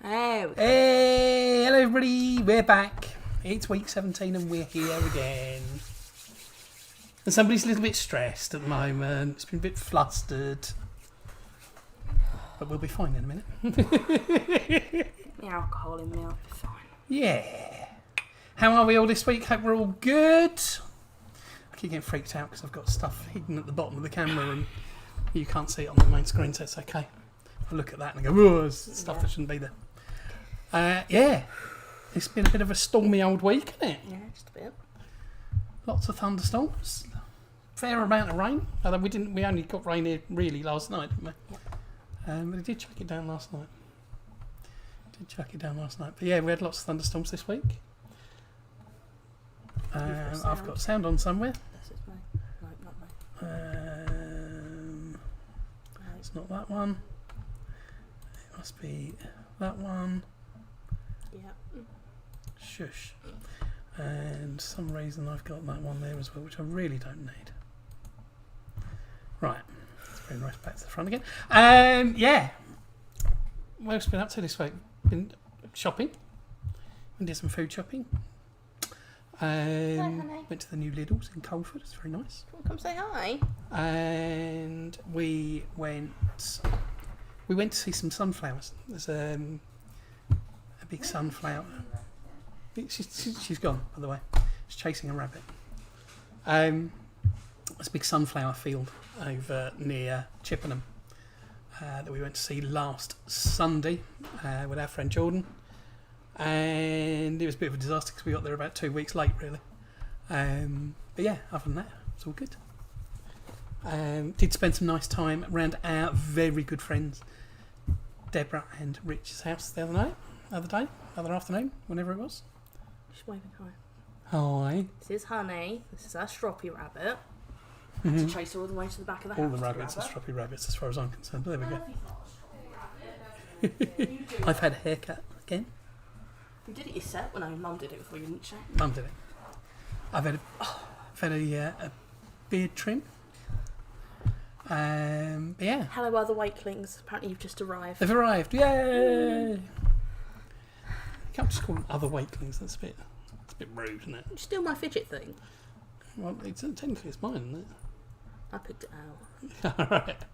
Hey, hello everybody, we're back. It's week 17 and we're here again. And somebody's a little bit stressed at the moment. It's been a bit flustered. But we'll be fine in a minute. The alcohol in me, I'll be fine. Yeah. How are we all this week? Hope we're all good. I keep getting freaked out because I've got stuff hidden at the bottom of the camera and you can't see it on the main screen, so it's okay. I look at that and I go, oh, there's stuff that shouldn't be there. Yeah, it's been a bit of a stormy old week, isn't it? Yeah, just a bit. Lots of thunderstorms, fair amount of rain. Although we only got rain here really last night, didn't we? Yep. But it did chuck it down last night. But yeah, we had lots of thunderstorms this week. I've got sound on somewhere. This is mine. No, not mine. It's not that one. It must be that one. Yeah. Shush. And for some reason I've got that one there as well, which I really don't need. Right. Let's bring the rest back to the front again. Yeah. What else have been up to this week? Been shopping. We did some food shopping. Went to the new Lidl's in Colford. It's very nice. Come say hi. And we went to see some sunflowers. There's a big sunflower. She's gone, by the way. She's chasing a rabbit. There's a big sunflower field over near Chippenham that we went to see last Sunday with our friend Jordan. And it was a bit of a disaster because we got there about 2 weeks late, really. But yeah, other than that, it's all good. Did spend some nice time around our very good friends Deborah and Rich's house the other afternoon, whenever it was. Just waving hi. Hi. This is Honey. This is our stroppy rabbit. Mm-hmm. To chase her all the way to the back of the All house. the rabbits are stroppy rabbits as far as I'm concerned. But there we go. I've had a haircut again. You did it yourself? Well, no, Mum did it before you, didn't she? Mum did it. I've had a beard trim. But yeah. Hello, other wakelings. Apparently you've just arrived. They've arrived. Yay! You can't just call them other wakelings. That's a bit rude, isn't it? It's still my fidget thing. Well, technically it's mine, isn't it? I picked it out. Alright.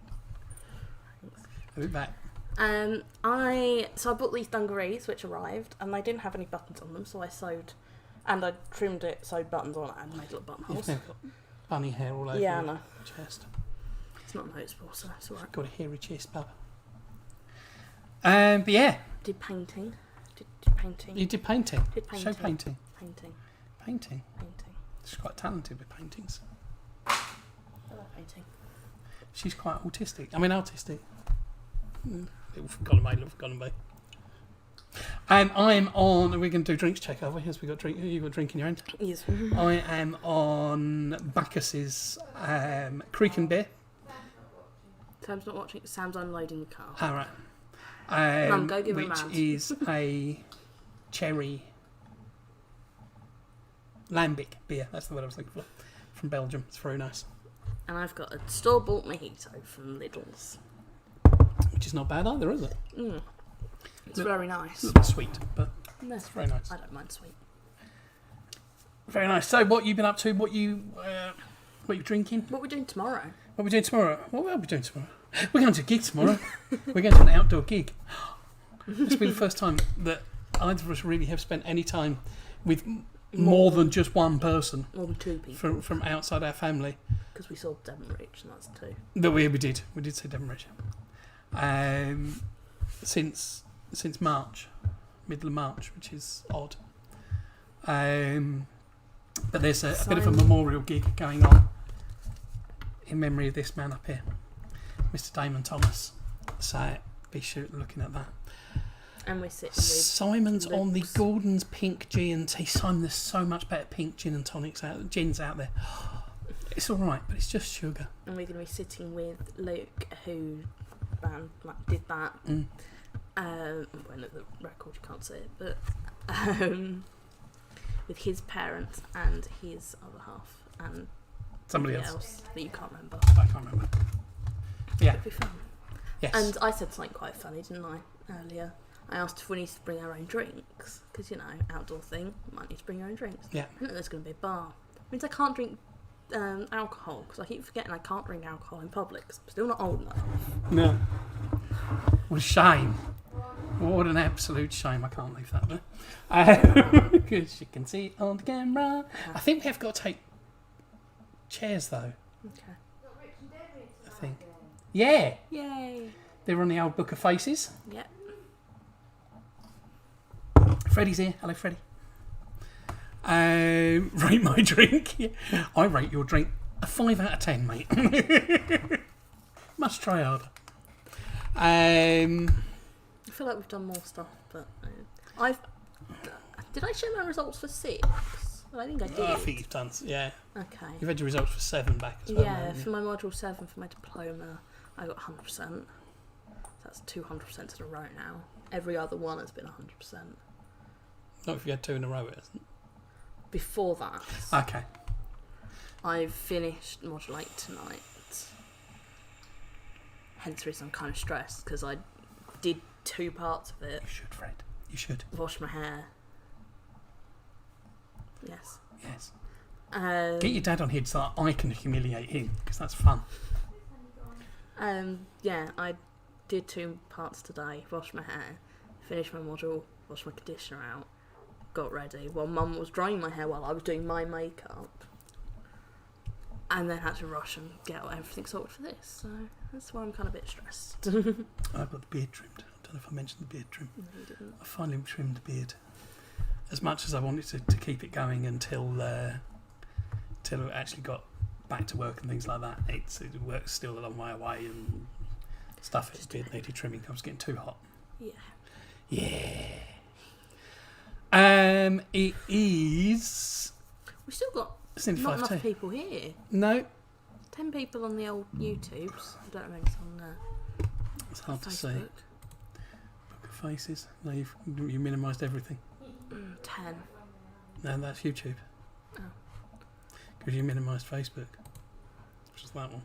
Have it back. I bought these dungarees which arrived and they didn't have any buttons on them, so I sewed and I trimmed it, sewed buttons on it and made little buttonholes. You've now got bunny hair all over your chest. It's not noticeable, so it's alright. Got a hairy chest, bub. But yeah. Did painting. You did painting. Show painting. Painting. She's quite talented with paintings. I love painting. She's quite autistic. I mean, artistic. Little forgotten me. I'm on. We're going to do drinks check, are we? Yes, we got drink. You got drink in your hand. Yes. I am on Bacchus's Creek and Beer. Sam's not watching. Sam's unloading the car. All right. Mum, go give him a which round. is a cherry lambic beer. That's the word I was looking for. From Belgium. It's very nice. And I've got a store-bought mojito from Lidl's. Which is not bad either, is it? It's very nice. It's a little bit sweet, but it's very nice. I don't mind sweet. Very nice. So, what you've been up to? What you drinking? What are we doing tomorrow? What are we doing tomorrow? What will we be doing tomorrow? We're going to a gig tomorrow. We're going to an outdoor gig. This will be the first time that either of us really have spent any time with more than just one person. More than two people. From outside our family. Because we saw Devon Rich, and that's two. That we did. We did see Devon Rich. Since March, middle of March, which is odd. But there's a bit of a memorial gig going on in memory of this man up here, Mr. Damon Thomas. So be sure looking at that. And we're sitting with Simon's on the Gordon's Pink G&T. Simon, there's so much better pink gin and tonics gins out there. It's all right, but it's just sugar. And we're going to be sitting with Luke, who did that. When at the record, you can't see it, but with his parents and his other half and somebody else that you can't remember. I can't remember. Yeah. It'd be fun. Yes. And I said something quite funny, didn't I, earlier? I asked if we need to bring our own drinks because outdoor thing, might need to bring your own drinks. Yeah. I think there's going to be a bar. It means I can't drink alcohol because I keep forgetting I can't drink alcohol in public. 'Cause I'm still not old enough. No. What a shame. What an absolute shame. I can't leave that there. Because you can see it on the camera. I think we have got to take chairs though. Okay. I think. Yeah. Yay. They're on the old Book of Faces. Yep. Freddie's here. Hello, Freddie. Rate my drink. Yeah. I rate your drink a 5 out of 10, mate. Must try harder. I feel like we've done more stuff, but did I share my results for 6? I think I did. I think you've done. Yeah. Okay. You've had your results for 7 back as well. Yeah, for my module 7 for my diploma, I got 100%. That's 200% in a row now. Every other one has been 100%. Not if you had 2 in a row, it isn't. Before that, Okay. I've finished module 8 tonight. Hence the reason I'm kind of stressed because I did 2 parts of it. You should, Fred. You should. Wash my hair. Yes. Yes. Get your dad on here so that I can humiliate him because that's fun. Yeah, I did 2 parts today. Washed my hair, finished my module, washed my conditioner out, got ready while Mum was drying my hair while I was doing my makeup, and then had to rush and get everything sorted for this. So that's why I'm kind of a bit stressed. I've got the beard trimmed. I don't know if I mentioned the beard trim. No, you didn't. I finally trimmed the beard. As much as I wanted to keep it going until it actually got back to work and things like that, it works still a long way away and stuff. It's beard needed trimming. I was getting too hot. Yeah. Yeah. It is. We've still got It's nearly not 5 enough to. people here. No, 10 people on the old YouTubes. I don't know if it's on it's hard to see. Facebook. Book of Faces. No, you minimised everything. 10. No, that's YouTube. Oh. Because you minimised Facebook. Which is that one.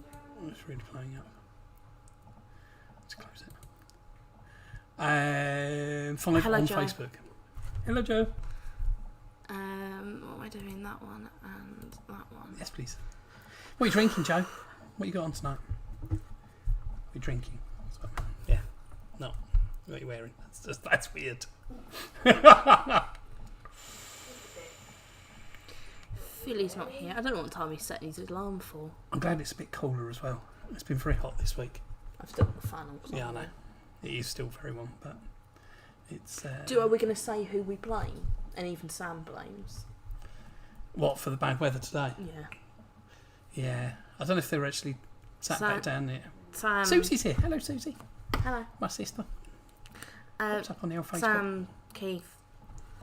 Oh, it's really playing up. Let's close it. 5 Hello, on Joe. Facebook. Hello, Joe. What am I doing? That one and that one. Yes, please. What are you drinking, Joe? What you got on tonight? You're drinking. Yeah. No. What are you wearing? That's weird. Philly's not here. I don't know what time he's setting his alarm for. I'm glad it's a bit cooler as well. It's been very hot this week. I've still got the fan on. Yeah, I know. It is still very warm, but it's... Are we going to say who we blame? And even Sam blames. What, for the bad weather today? Yeah. Yeah. I don't know if they're actually sat back down there. Sam. Susie's here. Hello, Susie. Hello. My sister. What's up on the old Facebook? Sam, Keith,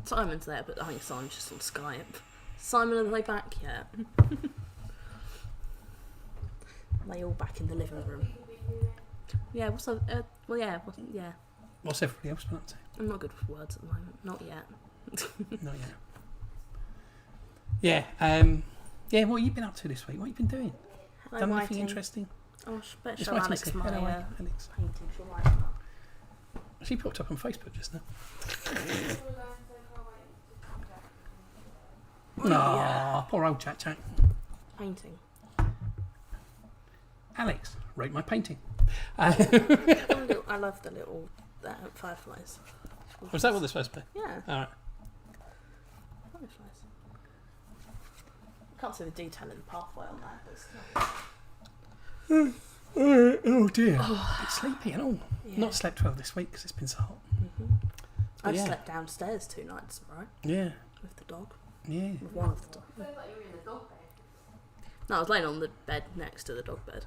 Simon's there, but I think Simon's just on Skype. Simon, are they back yet? Are they all back in the living room? Yeah, what's up? Yeah. What's everybody else been up to? I'm not good with words at the moment. Not yet. Not yet. Yeah, what have you been up to this week? What have you been doing? Hello, Done Whiting. anything interesting? Oh, I better It's show Whiting's Alex here. my Hello, Alex. painting. She'll like that. She popped up on Facebook just now. Yeah. Poor old chat. Painting. Alex, rate my painting. I love the little fireflies. Was that what they're supposed to be? Yeah. All right. Fireflies. I can't see the detail in the pathway on that, but still. Oh dear. I'm sleepy and all. Yeah. Not slept well this week because it's been so hot. Mm-hmm. I Yeah. slept downstairs 2 nights, right? Yeah. With the dog. Yeah. With one of the dogs. No, I was laying on the bed next to the dog bed.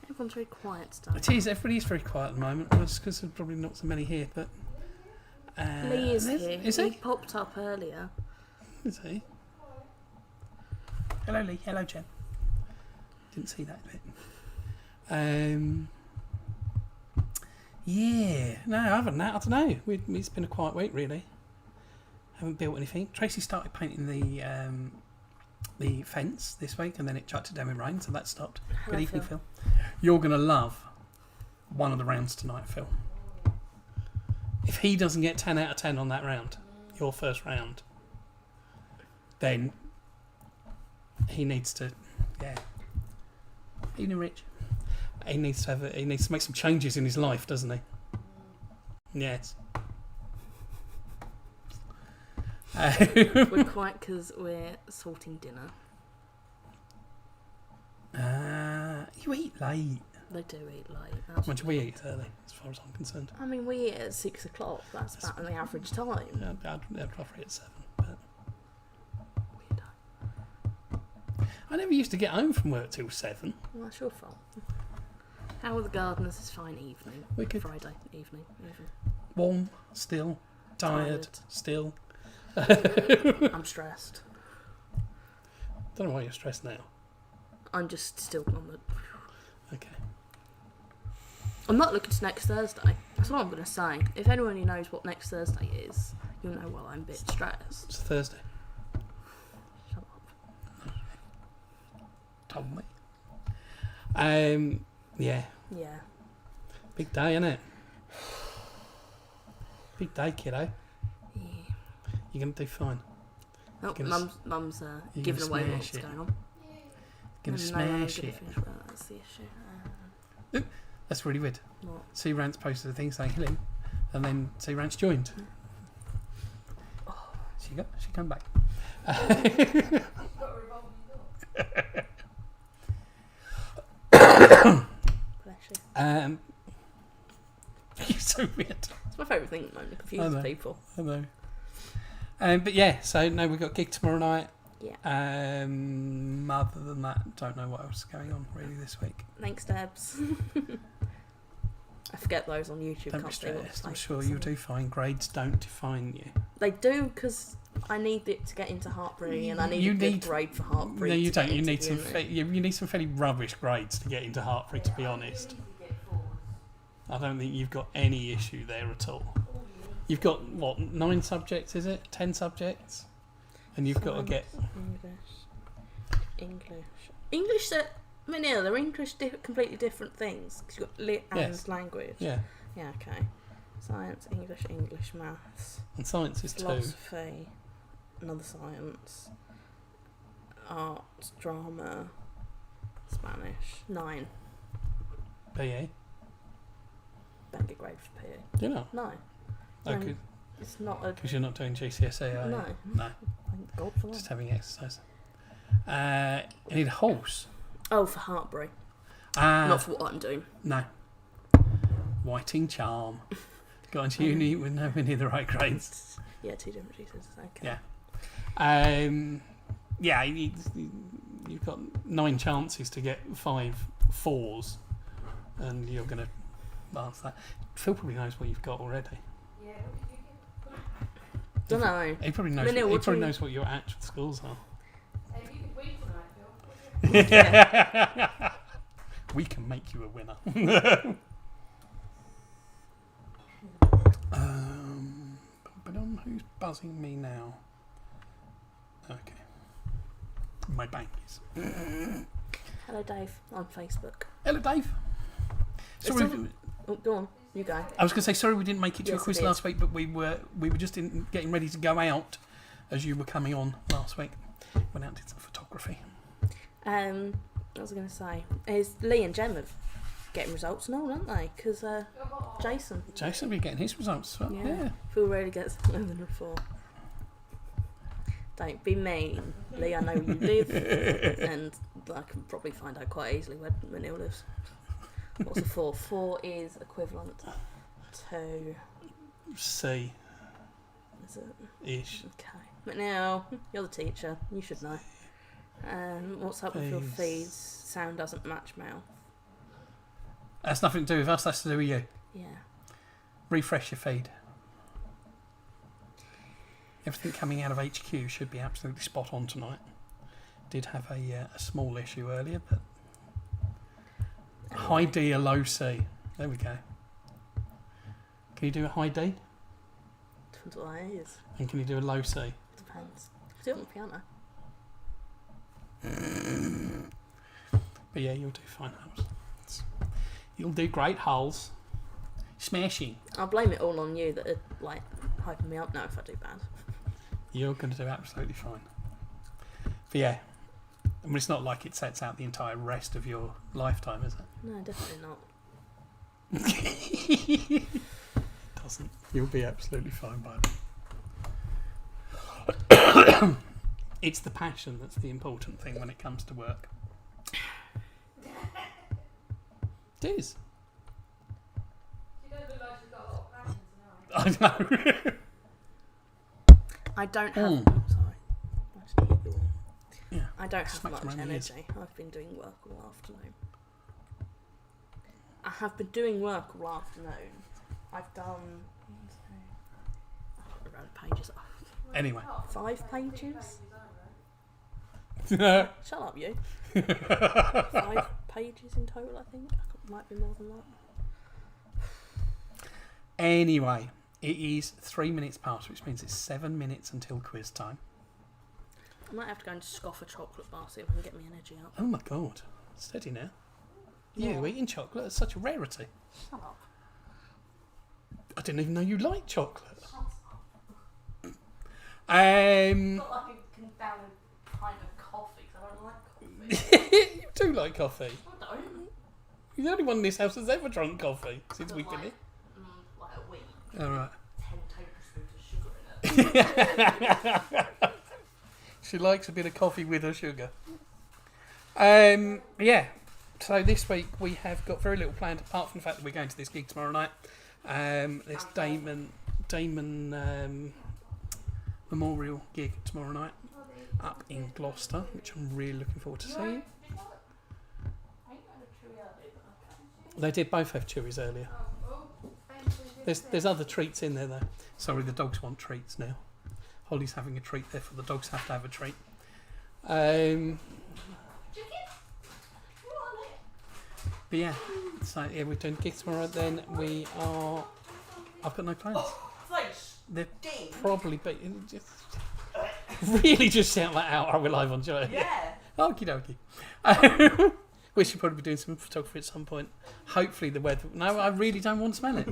Everyone's very quiet today. It is. Everybody's very quiet at the moment. Well, it's because there's probably not so many here, but... Lee is here. Is he he? popped up earlier. Is he? Hello, Lee. Hello, Jen. Didn't see that bit. Yeah. No, other than that, I don't know. It's been a quiet week, really. Haven't built anything. Tracy started painting the the fence this week, and then it chucked it down with rain, so that stopped. Hello, Good evening, Phil. Phil. You're going to love one of the rounds tonight, Phil. If he doesn't get 10 out of 10 on that round, your first round, then he needs to, Evening, Rich. He needs to make some changes in his life, doesn't he? Yes. We're quiet because we're sorting dinner. You eat late. They do eat late. When do we eat early, as far as I'm concerned? I mean, we eat at 6 o'clock. That's about the average time. I'd rather eat at 7. But Weirdo. I never used to get home from work till 7. Well, that's your fault. How are the Gardeners? It's fine evening. Wicked. Friday evening. Warm, still, tired. Still. I'm stressed. Don't know why you're stressed now. I'm just still on the... Okay. I'm not looking to next Thursday. That's what I'm going to say. If anyone who knows what next Thursday is, you'll know why I'm a bit stressed. It's Thursday. Shut up. Told me. Yeah. Yeah. Big day, innit? Big day, kiddo. Yeah. You're going to do fine. Oh, Gonna Mum's you're giving gonna away smash what's it. going on. Going to No, I'm smash gonna it. finish. Well, that's the issue. That's really weird. What? C Rant's posted a thing saying hello, and then C Rant's joined. She come back. Bless you. You're so weird. It's my favourite thing at the moment. It confuses people. I know. But yeah, so no, we've got a gig tomorrow night. Yeah. Other than that, don't know what else is going on really this week. Thanks, Debs. I forget those on YouTube. Don't be Can't see what stressed. I'm it's sure like. you'll do fine. Grades don't define you. They do, because I need it to get into Hartbury, and I need a good grade for Hartbury. No, you to don't. get You into need some. uni. You need some fairly rubbish grades to get into Hartbury. To be honest, I don't think you've got any issue there at all. You've got what 9 subjects? Is it 10 subjects? And you've got to get English. I mean, yeah, they're English, completely different things. Because you've got lit and language. Yeah. Yeah. Okay. Science, English, maths, And science is 2. philosophy, another science, art, drama, Spanish. 9. PE. Don't get grade for PE. Do you know? No. Okay. It's not a. Because you're not doing GCSE, are you? No. No. Thank God for Just that. having exercise. You need a horse. Oh, for Hartbury. Ah. Not for what I'm doing. No. Whiting Charm. Got into uni with nowhere near the right grades. Yeah, 2 different Jesus. Okay. Yeah. Yeah, you've got 9 chances to get 5 4s, and you're going to answer that. Phil probably knows what you've got already. Don't know. He probably knows. Minnie, He what probably do you- knows what your actual schools are. We can make you a winner. Who's buzzing me now? Okay. My bank is. Hello, Dave, on Facebook. Hello, Dave. Sorry, Oh, go on. You go. I was going to say sorry we didn't make it to Yes, a quiz we did. last week, but we were just getting ready to go out as you were coming on last week. Went out and did some photography. What was I going to say? Is Lee and Jem have getting results and all, aren't they? Because Jason. Jason will be getting his results. Well, yeah. Phil really gets lower than a 4. Don't be mean, Lee. I know you live, and I can probably find out quite easily where Manil lives. What's a 4? 4 is equivalent to C. Is it? Ish. Okay. But now you're the teacher. You should know. What's up with your Fees. feeds? Sound doesn't match mouth. That's nothing to do with us. That's to do with you. Yeah. Refresh your feed. Everything coming out of HQ should be absolutely spot on tonight. Did have a small issue earlier, but high D, a low C. There we go. Can you do a high D? Depends what that is. And can you do a low C? Depends. I do it on the piano. But yeah, you'll do fine, Holes. You'll do great, Holes. Smashing. I'll blame it all on you that are, like, hyping me up now if I do bad. You're going to do absolutely fine. But yeah, I mean, it's not like it sets out the entire rest of your lifetime, is it? No, definitely not. It doesn't. You'll be absolutely fine by then. It's the passion that's the important thing when it comes to work. It is. You don't look like you've got a lot of passion tonight. I know. I don't have... Mm. Sorry. Actually, hit you all. Yeah. I don't have Smacks much around the ears. energy. I've been doing work all afternoon. I have been doing work all afternoon. I've done... I've got the pages up. Anyway. 5 pages? Anyway. Shut up, you. 5 pages in total, I think. Might be more than that. It is 3 minutes past, which means it's 7 minutes until quiz time. I might have to go and scoff a chocolate bar, see if I can get my energy up. Oh my god. Steady now. You Yeah. eating chocolate is such a rarity. Shut up. I didn't even know you liked chocolate. Shut up. It's Um, not like I can down a pint of coffee because I don't like coffee. you do like coffee. I don't. You're the only one in this house that's ever drunk coffee since But we've been like, here. like a week. Alright. 10 tablespoons of sugar in it. She likes a bit of coffee with her sugar. Yeah. So this week we have got very little planned, apart from the fact that we're going to this gig tomorrow night. This Damon memorial gig tomorrow night up in Gloucester, which I'm really looking forward to seeing. They did both have chewies earlier. There's other treats in there though. Sorry, the dogs want treats now. Holly's having a treat, therefore the dogs have to have a treat. But yeah, so yeah, we're doing gigs tomorrow. Then we are. I've got no plans. They're probably just really just shout that out. Are we live on Joy? Yeah. Okie dokie. We should probably be doing some photography at some point. Hopefully the weather. No, I really don't want to smell it.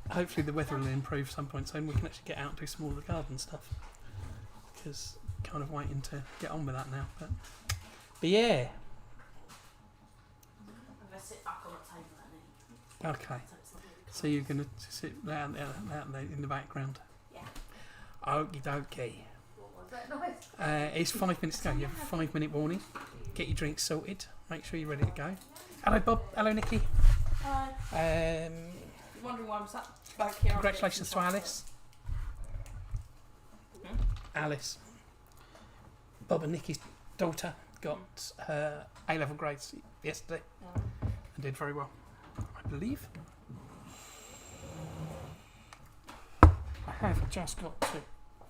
Hopefully the weather will improve some point soon. We can actually get out and do some more of the garden stuff. Because kind of waiting to get on with that now. But yeah. I'm going to sit back on the table and eat. Okay. So it's not really So you're going to sit out there in the background? Yeah. Okie dokie. What was that noise? It's 5 minutes to go. You have a 5-minute warning. Get your drinks sorted. Make sure you're ready to go. Hello, Bob. Hello, Nikki. Hi. You're wondering why I'm sat back here. Congratulations to Alice. Alice. Bob and Nikki's daughter got her A-level grades yesterday and did very well, I believe. I have just got to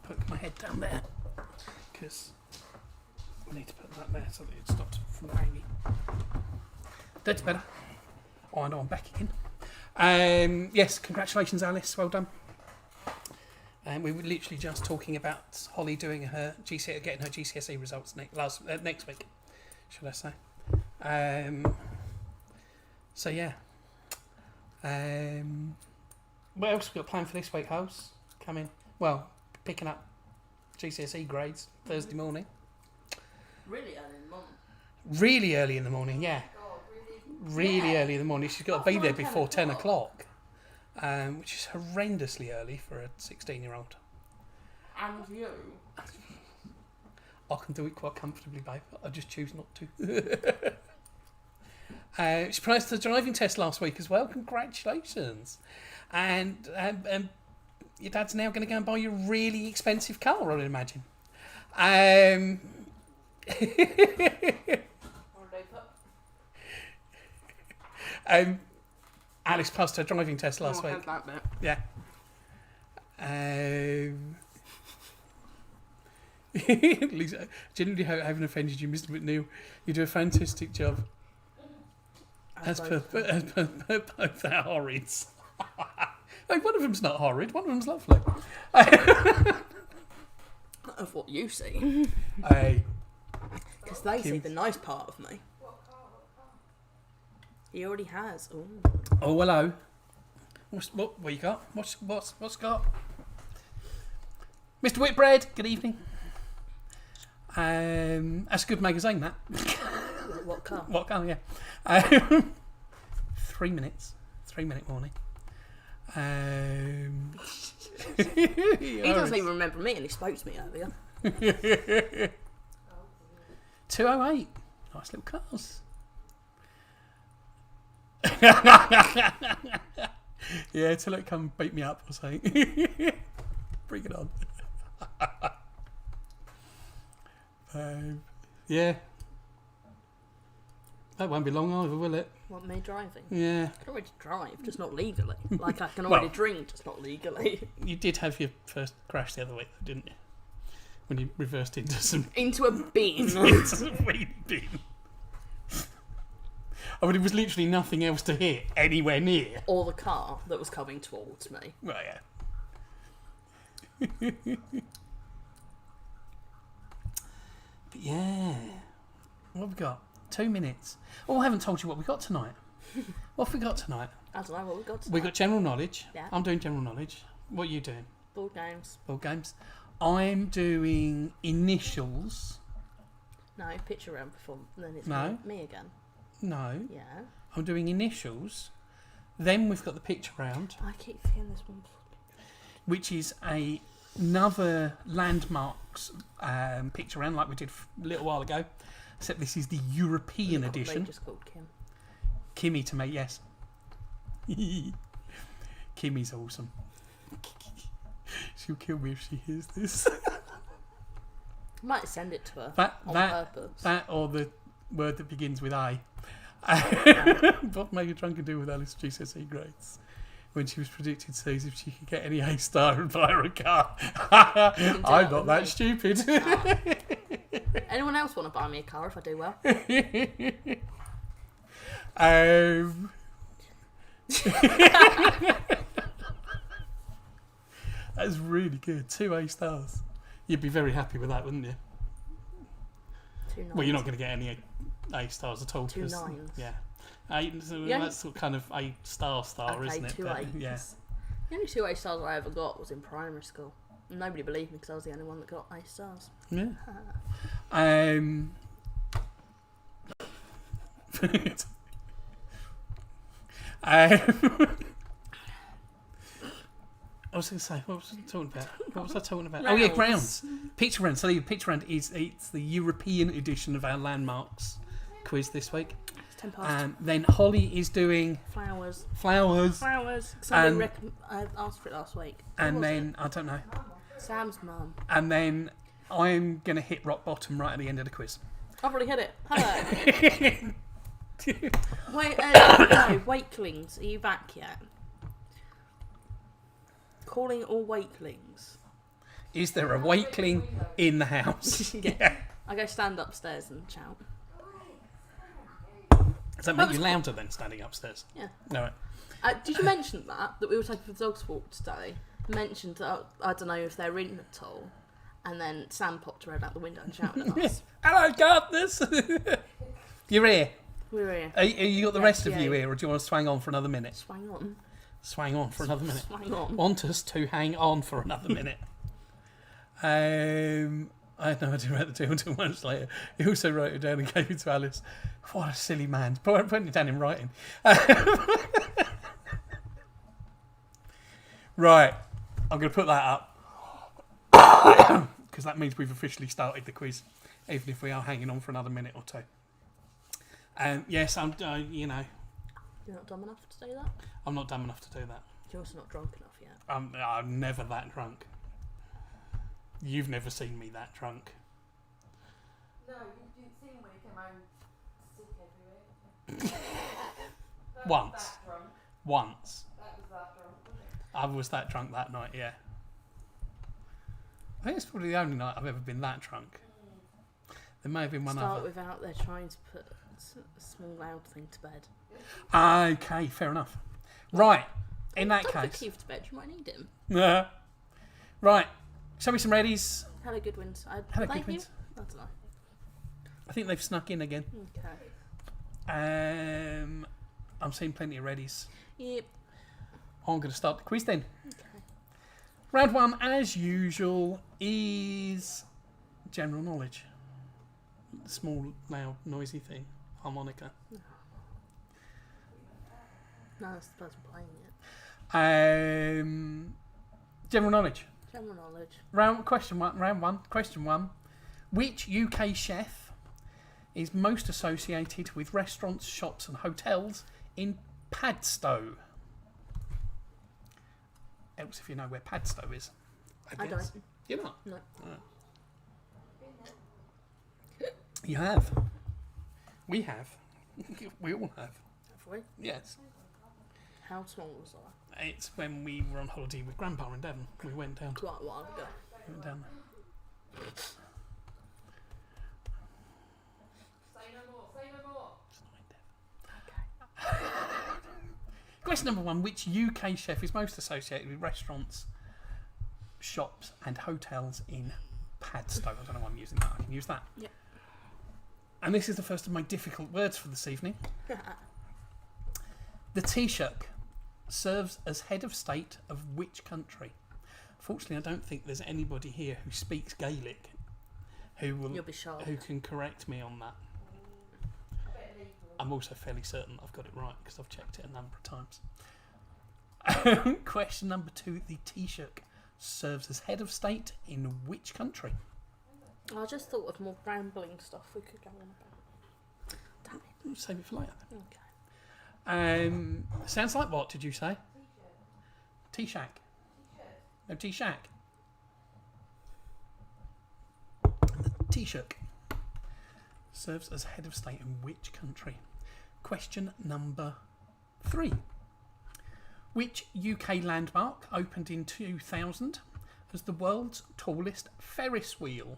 put my head down there because I need to put that there so that it stops from hanging. That's better. Oh, I know I'm back again. Yes, congratulations, Alice. Well done. We were literally just talking about Holly doing her getting her GCSE results next week, should I say? So yeah. What else we got planned for this week, House? Picking up GCSE grades Thursday morning. Really early in the morning. Really early in the morning, yeah. God, really? Really Yeah. early in the morning. She's got to be there before 10 o'clock, which is horrendously early for a 16-year-old. And you? I can do it quite comfortably, babe. I just choose not to. She passed the driving test last week as well. Congratulations. And your dad's now going to go and buy you a really expensive car, I'd imagine. What did they put? Alice passed her driving test last week. That bit. Yeah. Lisa, genuinely haven't offended you, Mr. McNeil. You do a fantastic job. As per both our horrids. Hey, one of them's not horrid, one of them's lovely. of what you see. Hey, Because they see Kim. the nice part of me. What car? He already has. Ooh. oh hello. What you got? What's got? Mr. Whitbread, good evening. That's a good magazine, that. What car? What car? Yeah. 3 minutes. 3 minute warning. He doesn't even remember me, and he spoke to me earlier. 208. Nice little cars. Yeah, till it come beat me up or something. Bring it on. Yeah. That won't be long either, will it? Want me driving? Yeah. I can already drive, just not legally. Like I can Well- already drink, just not legally. You did have your first crash the other week, though, didn't you? When you reversed into some Into a bin. weed bin. I mean, it was literally nothing else to hit anywhere near. Or the car that was coming towards me. Well, yeah. But yeah. What have we got? 2 minutes. Oh, I haven't told you what we got tonight. What have we got tonight? I don't know what we got tonight. We got general knowledge. Yeah. I'm doing general knowledge. What are you doing? Board games. Board games. I'm doing initials. No, picture round before. Then it's No. me again. No. Yeah. I'm doing initials. Then we've got the picture round, I keep feeling this one. which is another landmarks picture round like we did a little while ago. Except this is the European edition. Just called Kim. Kimmy to me, yes. Kimmy's awesome. She'll kill me if she hears this. I might send it to her on That purpose. that or the word that begins with I. What made a drunken deal with Alice GCSE grades? When she was predicted to say if she could get any A star and buy her a car. I'm not that stupid. Anyone else want to buy me a car if I do well? That's really good. 2 A stars. You'd be very happy with that, wouldn't you? 2 nines. Well, you're not going to get any A stars at all. 2 'cause- nines. Yeah. So Yeah. that's sort of kind of A star, Okay, isn't it? 2 But, A's. yeah. The only 2 A stars I ever got was in primary school. And nobody believed me because I was the only one that got A stars. Yeah. I was going to say, what was I talking about? What was I talking about? Oh yeah, grounds. Picture round. So the picture round it's the European edition of our landmarks quiz this week. It's 10 past. Then Holly is doing Flowers. flowers, Somebody I asked for it last week. Who and was then I don't know. it? Sam's mum. And then I'm going to hit rock bottom right at the end of the quiz. I've already hit it. Hello. Wait, no, Wakelings. Are you back yet? Calling all Wakelings. Is there a wakeling in the house? Yeah. I go stand upstairs and shout. Does that make you louder than standing upstairs? Yeah. No. Did you mention that we were taking for the dogs walk today? Mentioned that I don't know if they're in at all, and then Sam popped her head out the window and shouted at us. Hello, Gardiners. You're here. We're here. Are you got the Yes, rest of yeah. you here, or do you want to swang on for another minute? Swang on. Swang on for another minute. Swang on. Want us to hang on for another minute. I had no idea about the deal until much later. He also wrote it down and gave it to Alice. What a silly man. Putting it down in writing. Right. I'm going to put that up. Because that means we've officially started the quiz. Even if we are hanging on for another minute or two. Yes, I'm, You're not dumb enough to do that? I'm not dumb enough to do that. You're also not drunk enough yet. I'm never that drunk. You've never seen me that drunk. No, you didn't see him when he came home sick everywhere. That Once. Was that drunk. Once. That was that drunk, wasn't it? I was that drunk that night, yeah. I think it's probably the only night I've ever been that drunk. There may have been one Start other. without they're trying to put a small loud thing to bed. Okay, fair enough. Right, in that Don't put case. Keith to bed, you might need him. Right, show me some readies. Hello Goodwins. Hello, Thank Goodwins. you. I don't know. I think they've snuck in again. Okay. I'm seeing plenty of readies. Yep. I'm going to start the quiz then. Okay. Round 1, as usual, is general knowledge. Small, loud, noisy thing. Harmonica. No, that's the person playing it. General knowledge. General knowledge. Round 1. Question 1. Which UK chef is most associated with restaurants, shops and hotels in Padstow? Else if you know where Padstow is. I don't. You're not? No. Oh. You have. We have. We all have. Have we? Yes. How small was I? It's when we were on holiday with Grandpa in Devon. We went down. Quite a while ago. We went down there. Say no more. Say no more. Question number 1. Which UK chef is most associated with restaurants, shops and hotels in Padstow? I don't know why I'm using that. I can use that. Yep. And this is the first of my difficult words for this evening. The Taoiseach serves as head of state of which country? Fortunately, I don't think there's anybody here who speaks Gaelic You'll be shocked. who can correct me on that. I'm also fairly certain I've got it right because I've checked it a number of times. Question number 2. The Taoiseach serves as head of state in which country? I just thought of more rambling stuff we could go on about. Damn it. We'll save it for later. Okay. Sounds like what did you say? Taoiseach. No, Taoiseach. The Taoiseach serves as head of state in which country? Question number 3. Which UK landmark opened in 2000 as the world's tallest Ferris wheel?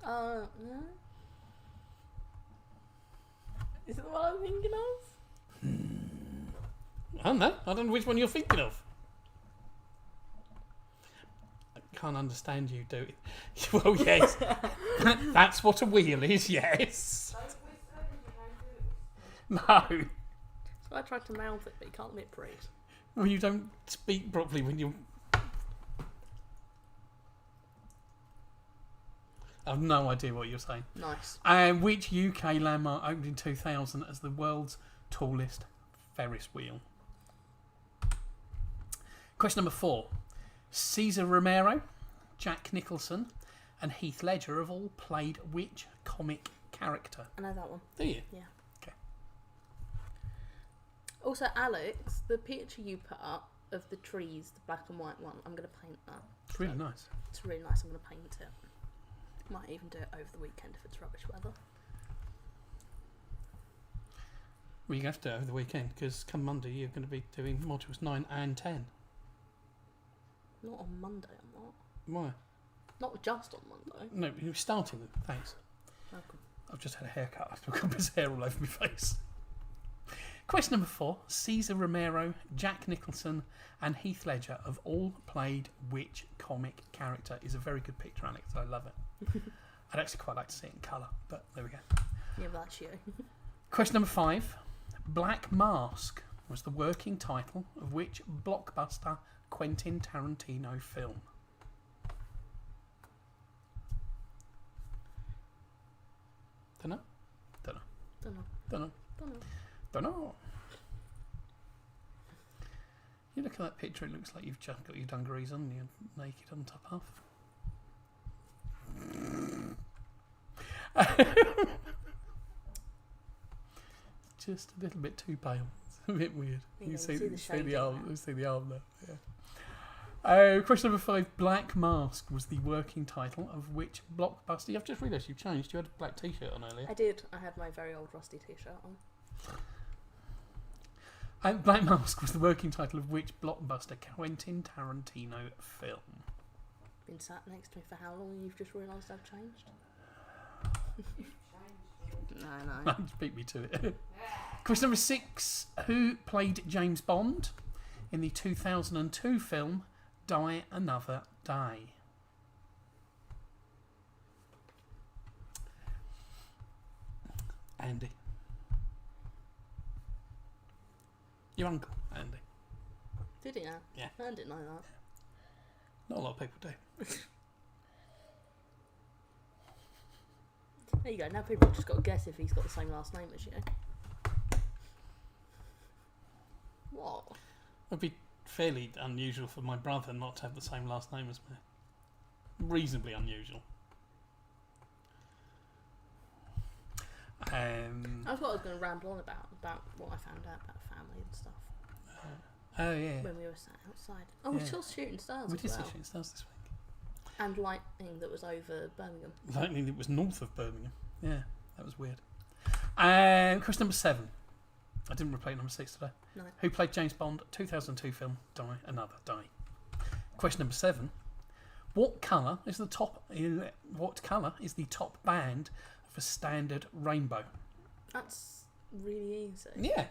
No? Is it the one I'm thinking of? I don't know. I don't know which one you're thinking of. I can't understand you, do it. Well, yes. That's what a wheel is, yes. Don't whisper because you don't do it. No. So I tried to mouth it, but you can't lip read. Well, you don't speak properly when you... I've no idea what you're saying. Nice. Which UK landmark opened in 2000 as the world's tallest Ferris wheel? Question number 4. Cesar Romero, Jack Nicholson and Heath Ledger have all played which comic character? I know that one. Do you? Yeah. Okay. Also, Alex, the picture you put up of the trees, the black and white one, I'm going to paint that. It's really nice. It's really nice. I'm going to paint it. Might even do it over the weekend if it's rubbish weather. Well, you have to do it over the weekend because come Monday you're going to be doing modules 9 and 10. Not on Monday, I'm not. Why? Not just on Monday. No, you're starting them. Thanks. Okay. I've just had a haircut. I've got his hair all over my face. Question number 4. Cesar Romero, Jack Nicholson and Heath Ledger have all played which comic character? Is a very good picture, Alex. I love it. I'd actually quite like to see it in colour, but there we go. Yeah, but that's you. Question number 5. Black Mask was the working title of which blockbuster Quentin Tarantino film? Dunno. Don't know. Dunno. Don't know. Dunno. You look at that picture, it looks like you've just got your dungarees on and you're naked on top half. Just a little bit too pale. It's a bit weird. Yeah, You we see, see the shading the arm. now. You see the arm there. Yeah. Question number 5. Black Mask was the working title of which blockbuster? I've just realised you've changed. You had a black T-shirt on earlier. I did. I had my very old rusty t-shirt on. Black Mask was the working title of which blockbuster Quentin Tarantino film? Been sat next to me for how long and you've just realised I've changed? No. Just beat me to it. Question number 6. Who played James Bond in the 2002 film Die Another Day? Andy. Your uncle, Andy. Did he know? Yeah. I didn't know that. Not a lot of people do. There you go. Now people have just got to guess if he's got the same last name as you. What? It'd be fairly unusual for my brother not to have the same last name as me. Reasonably unusual. That's what I was going to ramble on about what I found out about family and stuff. Oh yeah. When we were sat outside. Oh, we saw Shooting Stars We as did see well. Shooting Stars this week. And lightning that was over Birmingham. Lightning that was north of Birmingham. Yeah, that was weird. Question number 7. I didn't replay number 6 today. No. Who played James Bond? 2002 film Die Another Day. Question number 7. What colour is the top? What colour is the top band of a standard rainbow? That's really easy. Yeah.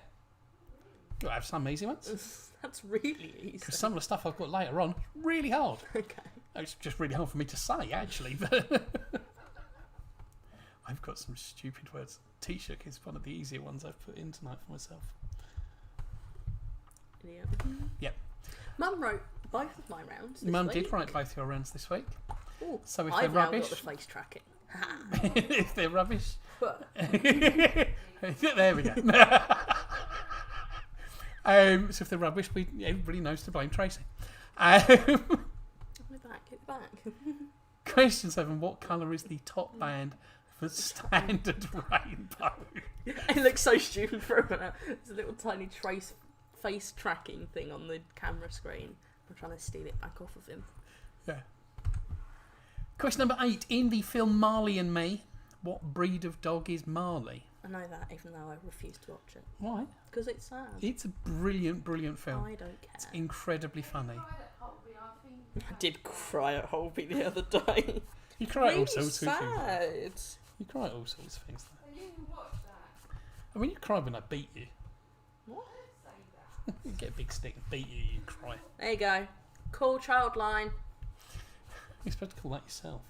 You'll have some easy ones. That's really easy. Because some of the stuff I've got later on, really hard. Okay. It's just really hard for me to say, actually. But I've got some stupid words. Taoiseach is one of the easier ones I've put in tonight for myself. Yeah. Yep. Mum wrote both of my rounds. This Mum week. did write both your rounds this week. Ooh, So if I've they're now rubbish, got the face tracking. if they're rubbish, But there we go. So if they're rubbish, everybody knows to blame Tracy. get back. Question 7. What colour is the top band of a standard rainbow? It looks so stupid for a minute. There's a little tiny trace face tracking thing on the camera screen. I'm trying to steal it back off of him. Yeah. Question number 8. In the film Marley and Me, what breed of dog is Marley? I know that, even though I refuse to watch it. Why? Because it's sad. It's a brilliant, brilliant film. I don't care. It's incredibly funny. I did cry at Holby the other day. You cry at all Really sorts of things. sad. You cry at all sorts of things. So you can watch that. I mean, you cry when I beat you. What? Say that. You get a big stick and beat you, you cry. There you go. Call Childline. You're supposed to call that yourself.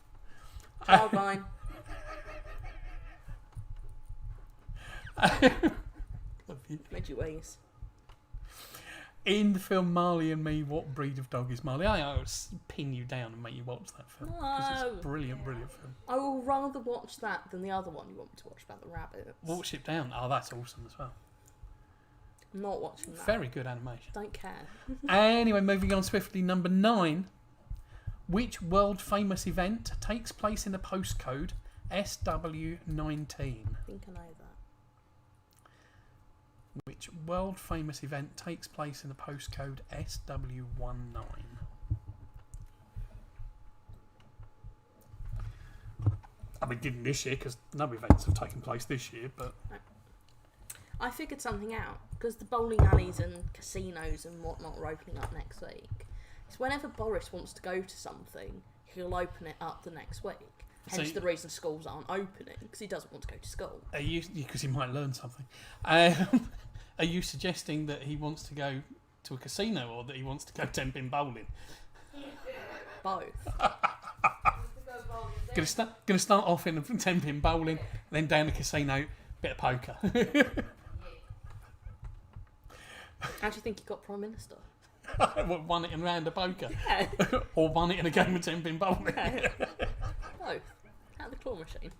Childline. Love you. Made you ways. In the film Marley and Me, what breed of dog is Marley? I'll pin you down and make you watch that film. Because it's No. a brilliant, brilliant film. I will rather watch that than the other one you want me to watch about the rabbits. Watch it down. Oh, that's awesome as well. I'm not watching that. Very good animation. Don't care. Anyway, moving on swiftly. Number 9. Which world famous event takes place in the postcode SW19? I think I know that. Which world famous event takes place in the postcode SW19? I mean, didn't this year because no events have taken place this year, but I figured something out because the bowling alleys and casinos and whatnot are opening up next week. So whenever Boris wants to go to something, he'll open it up the next week. Hence So- the reason schools aren't opening because he doesn't want to go to school. are you, because he might learn something, are you suggesting that he wants to go to a casino or that he wants to go 10-pin bowling? Both. Gonna start off in a 10-pin bowling, then down the casino, bit of poker. How do you think he got Prime Minister? What, won it in a round of poker? Yeah. Or won it in a game of 10-pin bowling? Both. At the claw machine.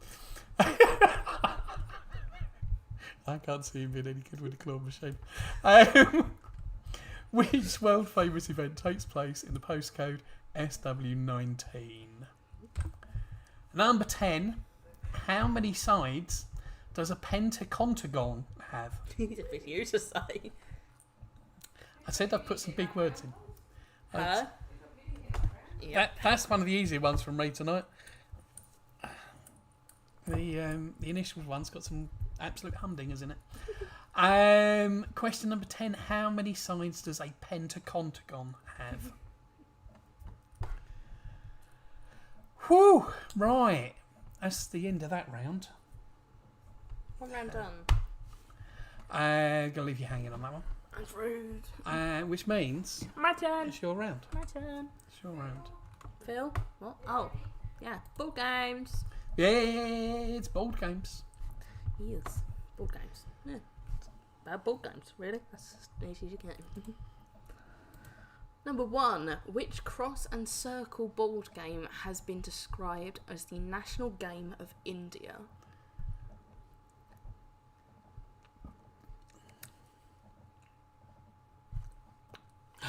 I can't see him being any good with a claw machine. Which world famous event takes place in the postcode SW19? Number 10. How many sides does a pentacontagon have? Easy for you to say. I said I've put some big words in. Huh? Yeah. That's one of the easier ones from me tonight. The initial one's got some absolute humdingers in it. Question number 10. How many sides does a pentacontagon have? Whew! Right. That's the end of that round. One round done. Gonna leave you hanging on that one. That's rude. Which means My turn. it's your round. My turn. It's your round. Phil? What? Oh, yeah. Board games. Yeah, it's board games. Yes. Board games. Yeah. Bad board games, really. That's as easy as you get. Number 1. Which cross and circle board game has been described as the national game of India? I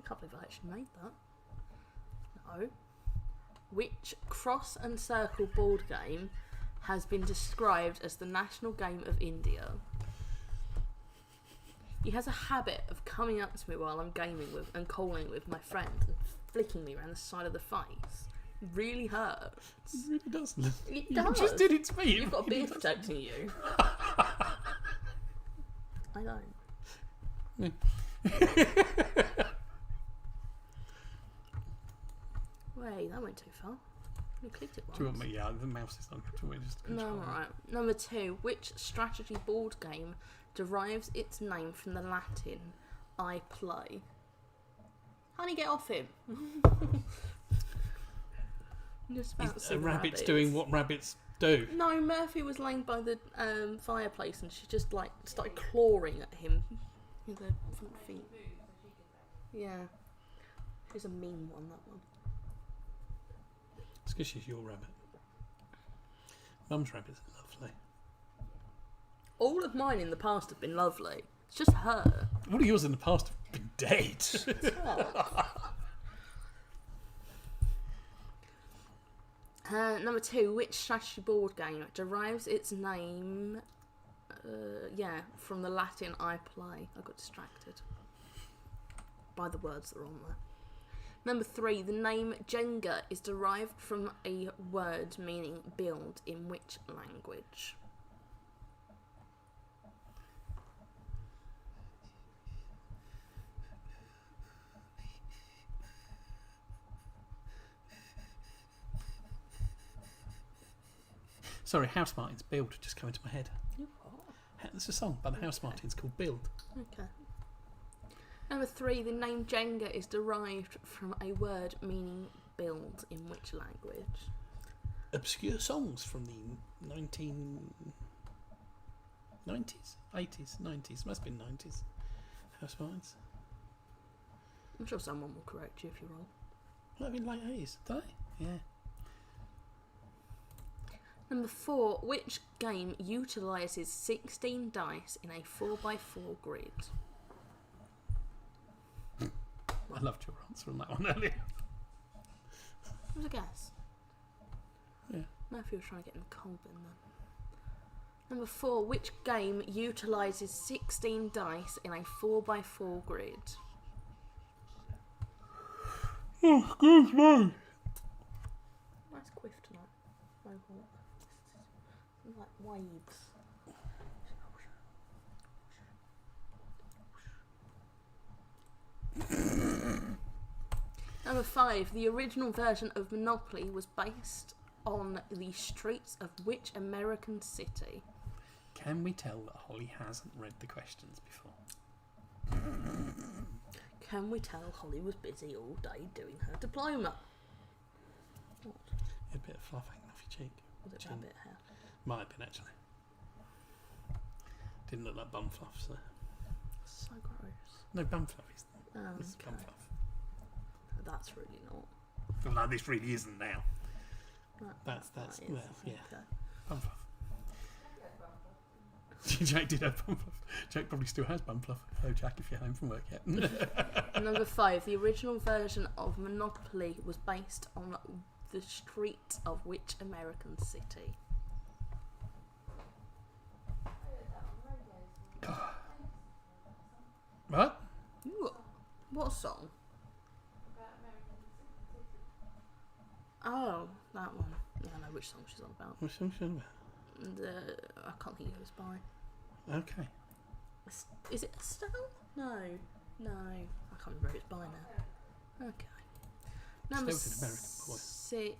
can't believe I actually made that. No. Which cross and circle board game has been described as the national game of India? He has a habit of coming up to me while I'm gaming with and calling with my friend and flicking me around the side of the face. It really hurts. It really doesn't. It You does. just did it to me. You've got a It really beard protecting you. I don't. Wait, that went too far. You clicked it once. Do you want me? Yeah, the mouse is not. Do you want me just to No, control it? alright. Number 2. Which strategy board game derives its name from the Latin I play? Honey, get off him. Just about Is some rabbits rabbits. doing what rabbits do? No, Murphy was laying by the fireplace and she just like started clawing at him with her front feet. Yeah. She's a mean one, that one. It's because she's your rabbit. Mum's rabbits are lovely. All of mine in the past have been lovely. It's just her. All of yours in the past have been dead. Number 2. Which strategy board game derives its name from the Latin I play? I got distracted by the words that are on there. Number 3. The name Jenga is derived from a word meaning build in which language? Sorry, House Martins Build just came into my head. You what? There's a song by the House Martins called Build. Okay. Number 3. The name Jenga is derived from a word meaning build in which language? Obscure songs from the 1990s, 80s, 90s. Must have been 90s. House Martins. I'm sure someone will correct you if you're wrong. Might have been late 80s. Did they? Yeah. Number 4. Which game utilises 16 dice in a 4x4 grid? I loved your answer on that one earlier. It was a guess. Yeah. Murphy was trying to get in the cold bin then. Number 4. Which game utilises 16 dice in a 4x4 grid? Oh, excuse me. Nice quiff tonight. Like waves. Number 5. The original version of Monopoly was based on the streets of which American city? Can we tell that Holly hasn't read the questions before? Can we tell Holly was busy all day doing her diploma? What? A bit of fluff hanging off your cheek. Was it Chin. rabbit hair? Might have been actually. Didn't look like bum fluff, so. So gross. No, bum fluff is Oh, this is bum okay. fluff. That's really not. Well, no, this really isn't now. That's that is, well, yeah. okay. Bum fluff. Jack did have bum fluff. Jack probably still has bum fluff. Oh, Jack, if you're home from work yet. Number 5. The original version of Monopoly was based on the street of which American city? What? Ooh, what song? Oh, that one. Yeah, I know which song she's on about. What's she on I can't think who it's by. about? Okay. Is it Estelle? No. I can't remember who it's by now. Okay. Number Estelle's an American boy. 6.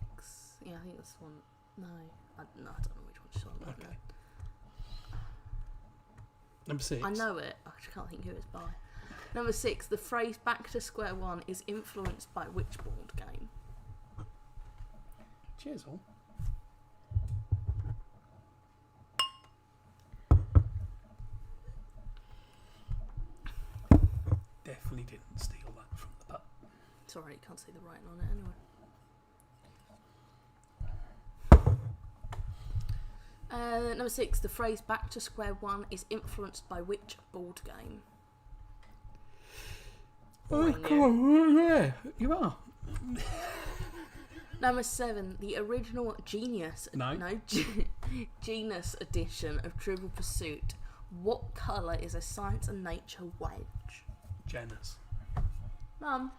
Yeah, I think that's the one. No, I don't know which one she's on about Okay. now. Number 6. I know it. I just can't think who it's by. Number 6. The phrase "back to square one" is influenced by which board game? Cheers, all. Definitely didn't steal that from the pup. Sorry, you can't see the writing on it anyway. Number 6. The phrase "back to square one" is influenced by which board game? Oh, come on, yeah, you are. Number 7. The original Genius Genus edition of Trivial Pursuit. What colour is a science and nature wedge? Janus. Mum,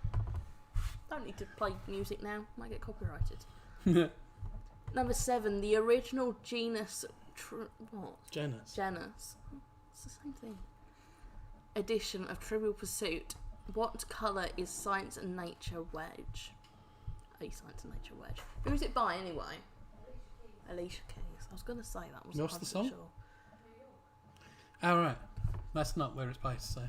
don't need to play music now. Might get copyrighted. Number 7. The original Genus... what? Janus. Janus. It's the same thing. Edition of Trivial Pursuit. What colour is Science and Nature wedge? A Science and Nature wedge. Who is it by anyway? Alicia Keys. I was going to say that. What's the song? Sure. Oh, right. That's not where it's based, so.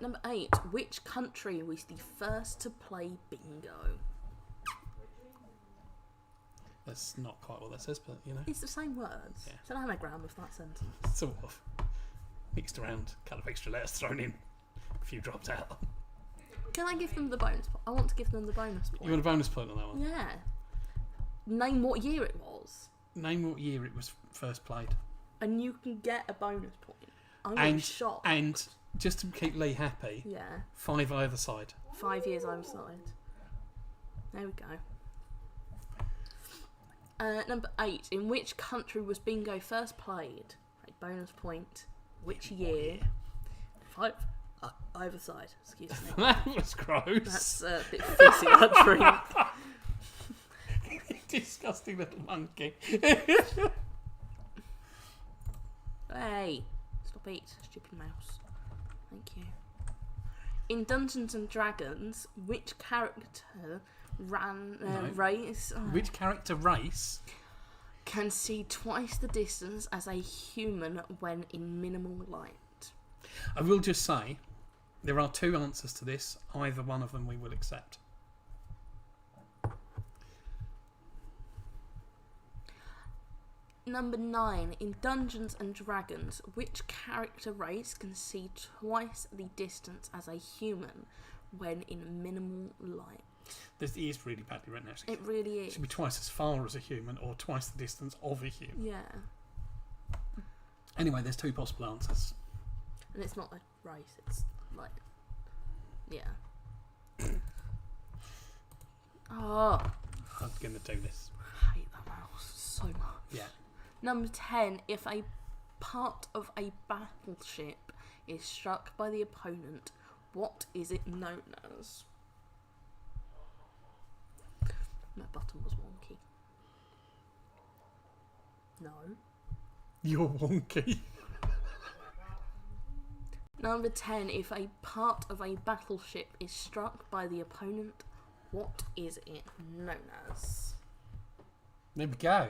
Number 8. Which country was the first to play bingo? That's not quite what that says, but you know. It's the same words. Yeah. It's an anagram of that sentence. Sort of. Mixed around, a couple of extra letters thrown in, a few dropped out. Can I give them the bonus point? I want to give them the bonus point. You want a bonus point on that one? Yeah. Name what year it was. Name what year it was first played. And you can get a bonus point. I'm getting shocked. And just to keep Lee happy, Yeah. 5 either side. 5 years either side. There we go. Number 8. In which country was bingo first played? A bonus point. Which year? 5 either side. Excuse me. That was gross. That's a bit fizzy, that drink. Disgusting little monkey. Hey, stop eating, stupid mouse. Thank you. In Dungeons and Dragons, which character race Which character race can see twice the distance as a human when in minimal light? I will just say, there are 2 answers to this. Either one of them we will accept. Number 9. In Dungeons and Dragons, which character race can see twice the distance as a human when in minimal light? This is really badly written, actually. It really It is. should be twice as far as a human or twice the distance of a human. Yeah. Anyway, there's 2 possible answers. And it's not a race, it's like... Yeah. Oh, I'm going to do this. I hate that mouse so much. Yeah. Number 10. If a part of a battleship is struck by the opponent, what is it known as? My button was wonky. No. You're wonky. Number 10. If a part of a battleship is struck by the opponent, what is it known as? There we go.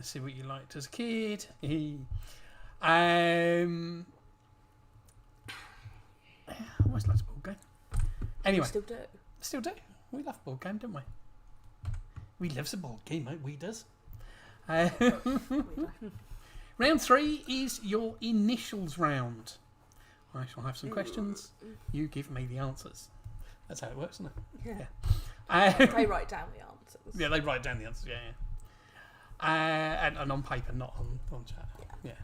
See what you liked as a kid. I always liked a board game. Anyway, You still do. We love a board game, don't we? We loves a board game, mate. We does. We don't. Round 3 is your initials round. I shall have some questions. You give me the answers. That's how it works, isn't it? Yeah. Yeah. They write down the answers. Yeah, they write down the answers. Yeah. And on paper, not on chat. Yeah.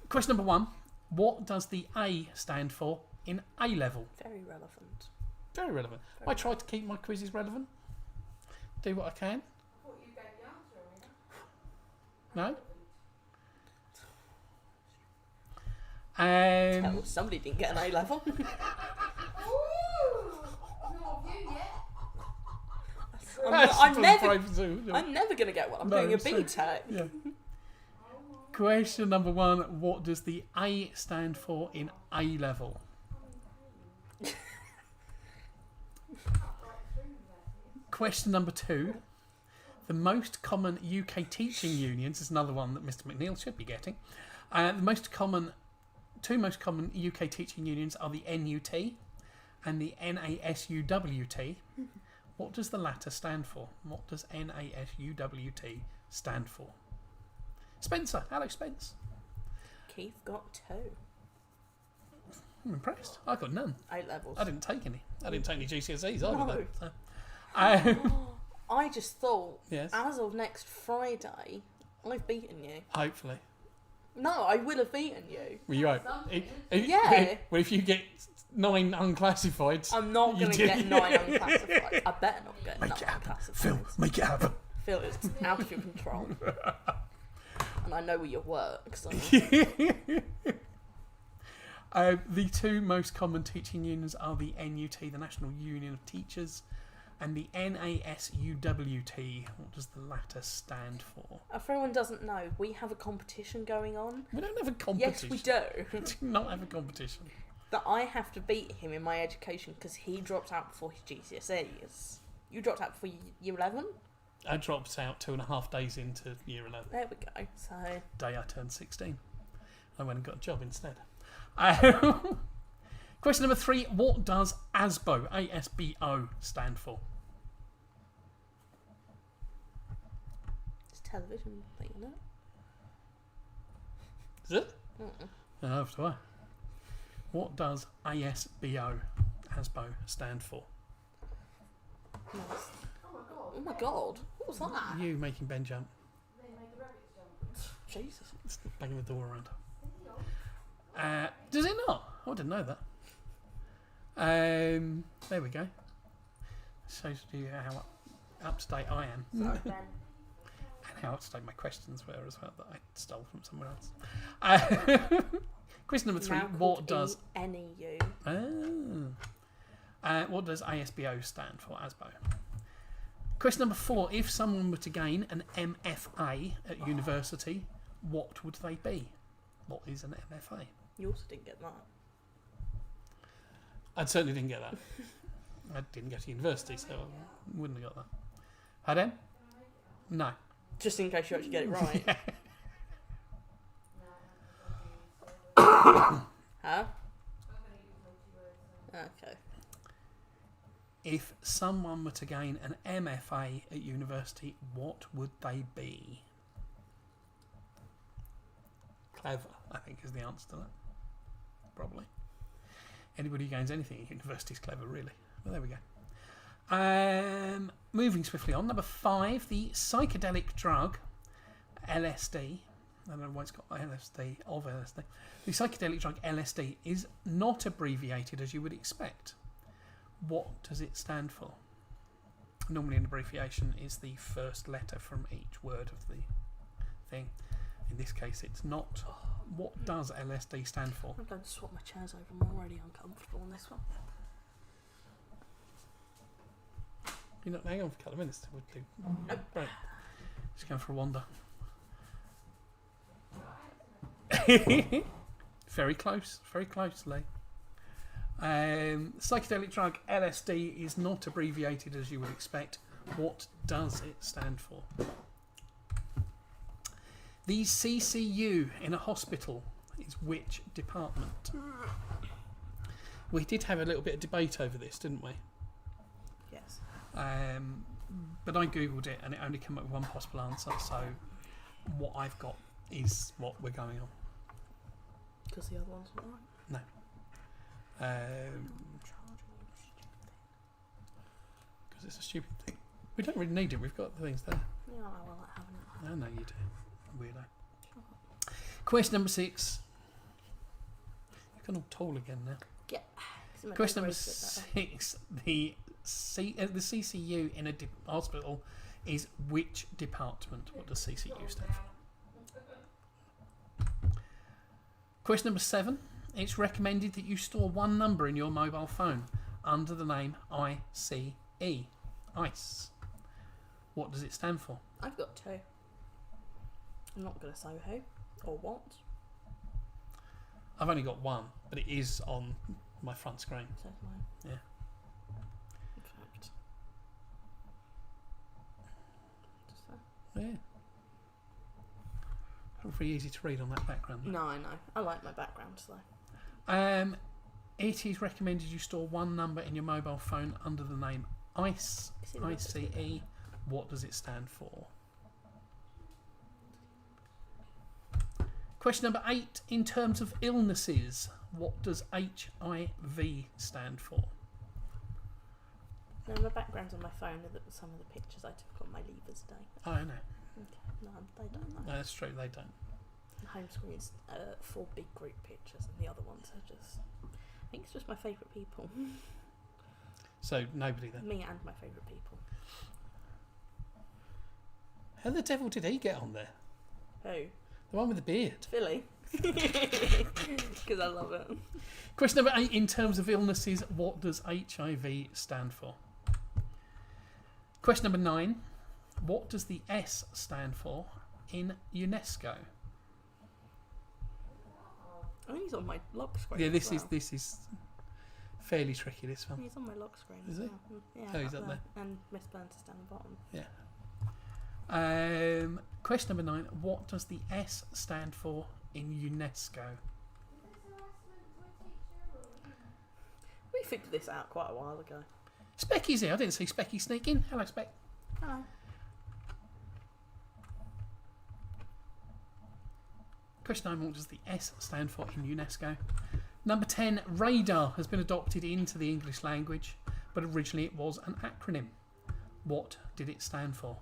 Question number 1. What does the A stand for in A level? Very relevant. Very relevant. I try to keep my quizzes relevant. Do what I can. I thought you gave the answer, Amina. No. Tell somebody didn't get an A level. Ooh! Not you yet. I'm never going to get one. I'm doing a B Tech. Yeah. Question number 1. What does the A stand for in A level? Question number 2. The most common UK teaching unions is another one that Mr. McNeil should be getting. The two most common UK teaching unions are the NUT and the NASUWT. What does the latter stand for? What does NASUWT stand for? Spencer. Hello, Spence. Keith got 2. I'm impressed. I got none. 8 levels. I didn't take any. I didn't take any GCSEs either. No. Though, so. I just thought, Yes. as of next Friday, I've beaten you. Hopefully. No, I will have beaten you. Well, you won't. Yeah. Well, if you get 9 unclassified, I'm not going to get 9 unclassified. I better not get 9 make it happen. unclassified. Phil, make it happen. Phil, it's out of your control. And I know where you work, so... The two most common teaching unions are the NUT, the National Union of Teachers, and the NASUWT. What does the latter stand for? If everyone doesn't know, we have a competition going on. We don't have a competition. Yes, we do. We do not have a competition. That I have to beat him in my education because he dropped out before his GCSEs. You dropped out before year 11? I dropped out 2.5 days into year 11. There we go. So Day I turned 16. I went and got a job instead. Question number 3. What does ASBO, ASBO, stand for? it's a television thing, isn't it? Is it? Mm-mm. No, do I. What does ASBO, ASBO, stand for? Nice. Oh my god. Oh my god. What was that? You making Ben jump. They made the rabbits jump. Jesus. It's banging the door around. Does it not? I didn't know that. There we go. Shows you how up to date I am. Sorry, Ben. And how up to date my questions were as well that I stole from somewhere else. Question number 3. Now What called does NEU. what does ASBO stand for? ASBO. Question number 4. If someone were to gain an MFA at university, what would they be? What is an MFA? You also didn't get that. I certainly didn't get that. I didn't go to university, so I wouldn't have got that. Pardon? No. Just in case you actually get it right. Huh? Okay. If someone were to gain an MFA at university, what would they be? Clever, I think, is the answer to that. Probably. Anybody who gains anything at university is clever, really. Well, there we go. Moving swiftly on. Number 5, the psychedelic drug LSD. I don't know why it's got LSD of LSD. The psychedelic drug LSD is not abbreviated as you would expect. What does it stand for? Normally an abbreviation is the first letter from each word of the thing. In this case, it's not. What does LSD stand for? I'm going to swap my chairs over. I'm already uncomfortable on this one. You're not hang on for a couple of minutes. We'll do. Nope. Right. Just going for a wander. Very close. Very closely. Psychedelic drug LSD is not abbreviated as you would expect. What does it stand for? The CCU in a hospital is which department? We did have a little bit of debate over this, didn't we? Yes. But I googled it and it only came up with one possible answer. So what I've got is what we're going on. Because the other one's not right. No. Because it's a stupid thing. We don't really need it. We've got the things there. Yeah, I like having it. I know you do. Weirdo. Question number 6. You've gone all tall again now. Yeah. Question number 6. The CCU in a hospital is which department? What does CCU stand for? Question number 7. It's recommended that you store one number in your mobile phone under the name ICE. ICE. What does it stand for? I've got 2. I'm not going to say who or what. I've only got one, but it is on my front screen. So it's mine. Yeah. In fact. Just not very easy to read on that background. No, I know. I like my backgrounds though. It is recommended you store one number in your mobile phone under the name ICE. ICE. What does it stand for? Question number 8. In terms of illnesses, what does HIV stand for? No, my backgrounds on my phone are some of the pictures I took on my leavers day. Oh, I know. Okay. No, they don't know. No, that's true, they don't. The home screen is 4 big group pictures, and the other ones are just. I think it's just my favourite people. So, nobody then. Me and my favourite people. How the devil did he get on there? Who? The one with the beard. Philly. Because I love it. Question number 8. In terms of illnesses, what does HIV stand for? Question number 9. What does the S stand for in UNESCO? I think he's on my lock screen. Yeah, as well. this is fairly tricky, this one. He's on my lock screen. Is as he? well. Yeah. Oh, he's up there. And Miss Burns is down the bottom. Yeah. Question number 9. What does the S stand for in UNESCO? We figured this out quite a while ago. Specky's here. I didn't see Specky sneak in. Hello, Speck. Hello. Question 9. What does the S stand for in UNESCO? Number 10. Radar has been adopted into the English language, but originally it was an acronym. What did it stand for?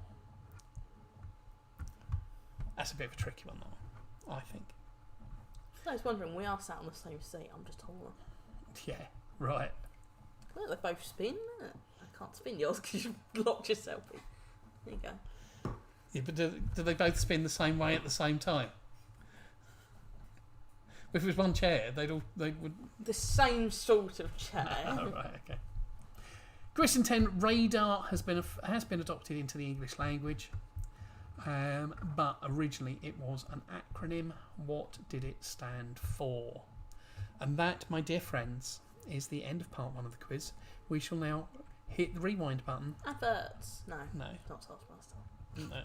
That's a bit of a tricky one, though, I think. I was wondering, we are sat on the same seat. I'm just taller. Yeah, right. Well, they both spin, isn't it? I can't spin yours because you've locked yourself in. There you go. Yeah, but do they both spin the same way at the same time? If it was one chair, they would. The same sort of chair. Oh, right, okay. Question 10. Radar has been adopted into the English language, but originally it was an acronym. What did it stand for? And that, my dear friends, is the end of part 1 of the quiz. We shall now hit the rewind button. Adverts. No. No. Not Taskmaster. No.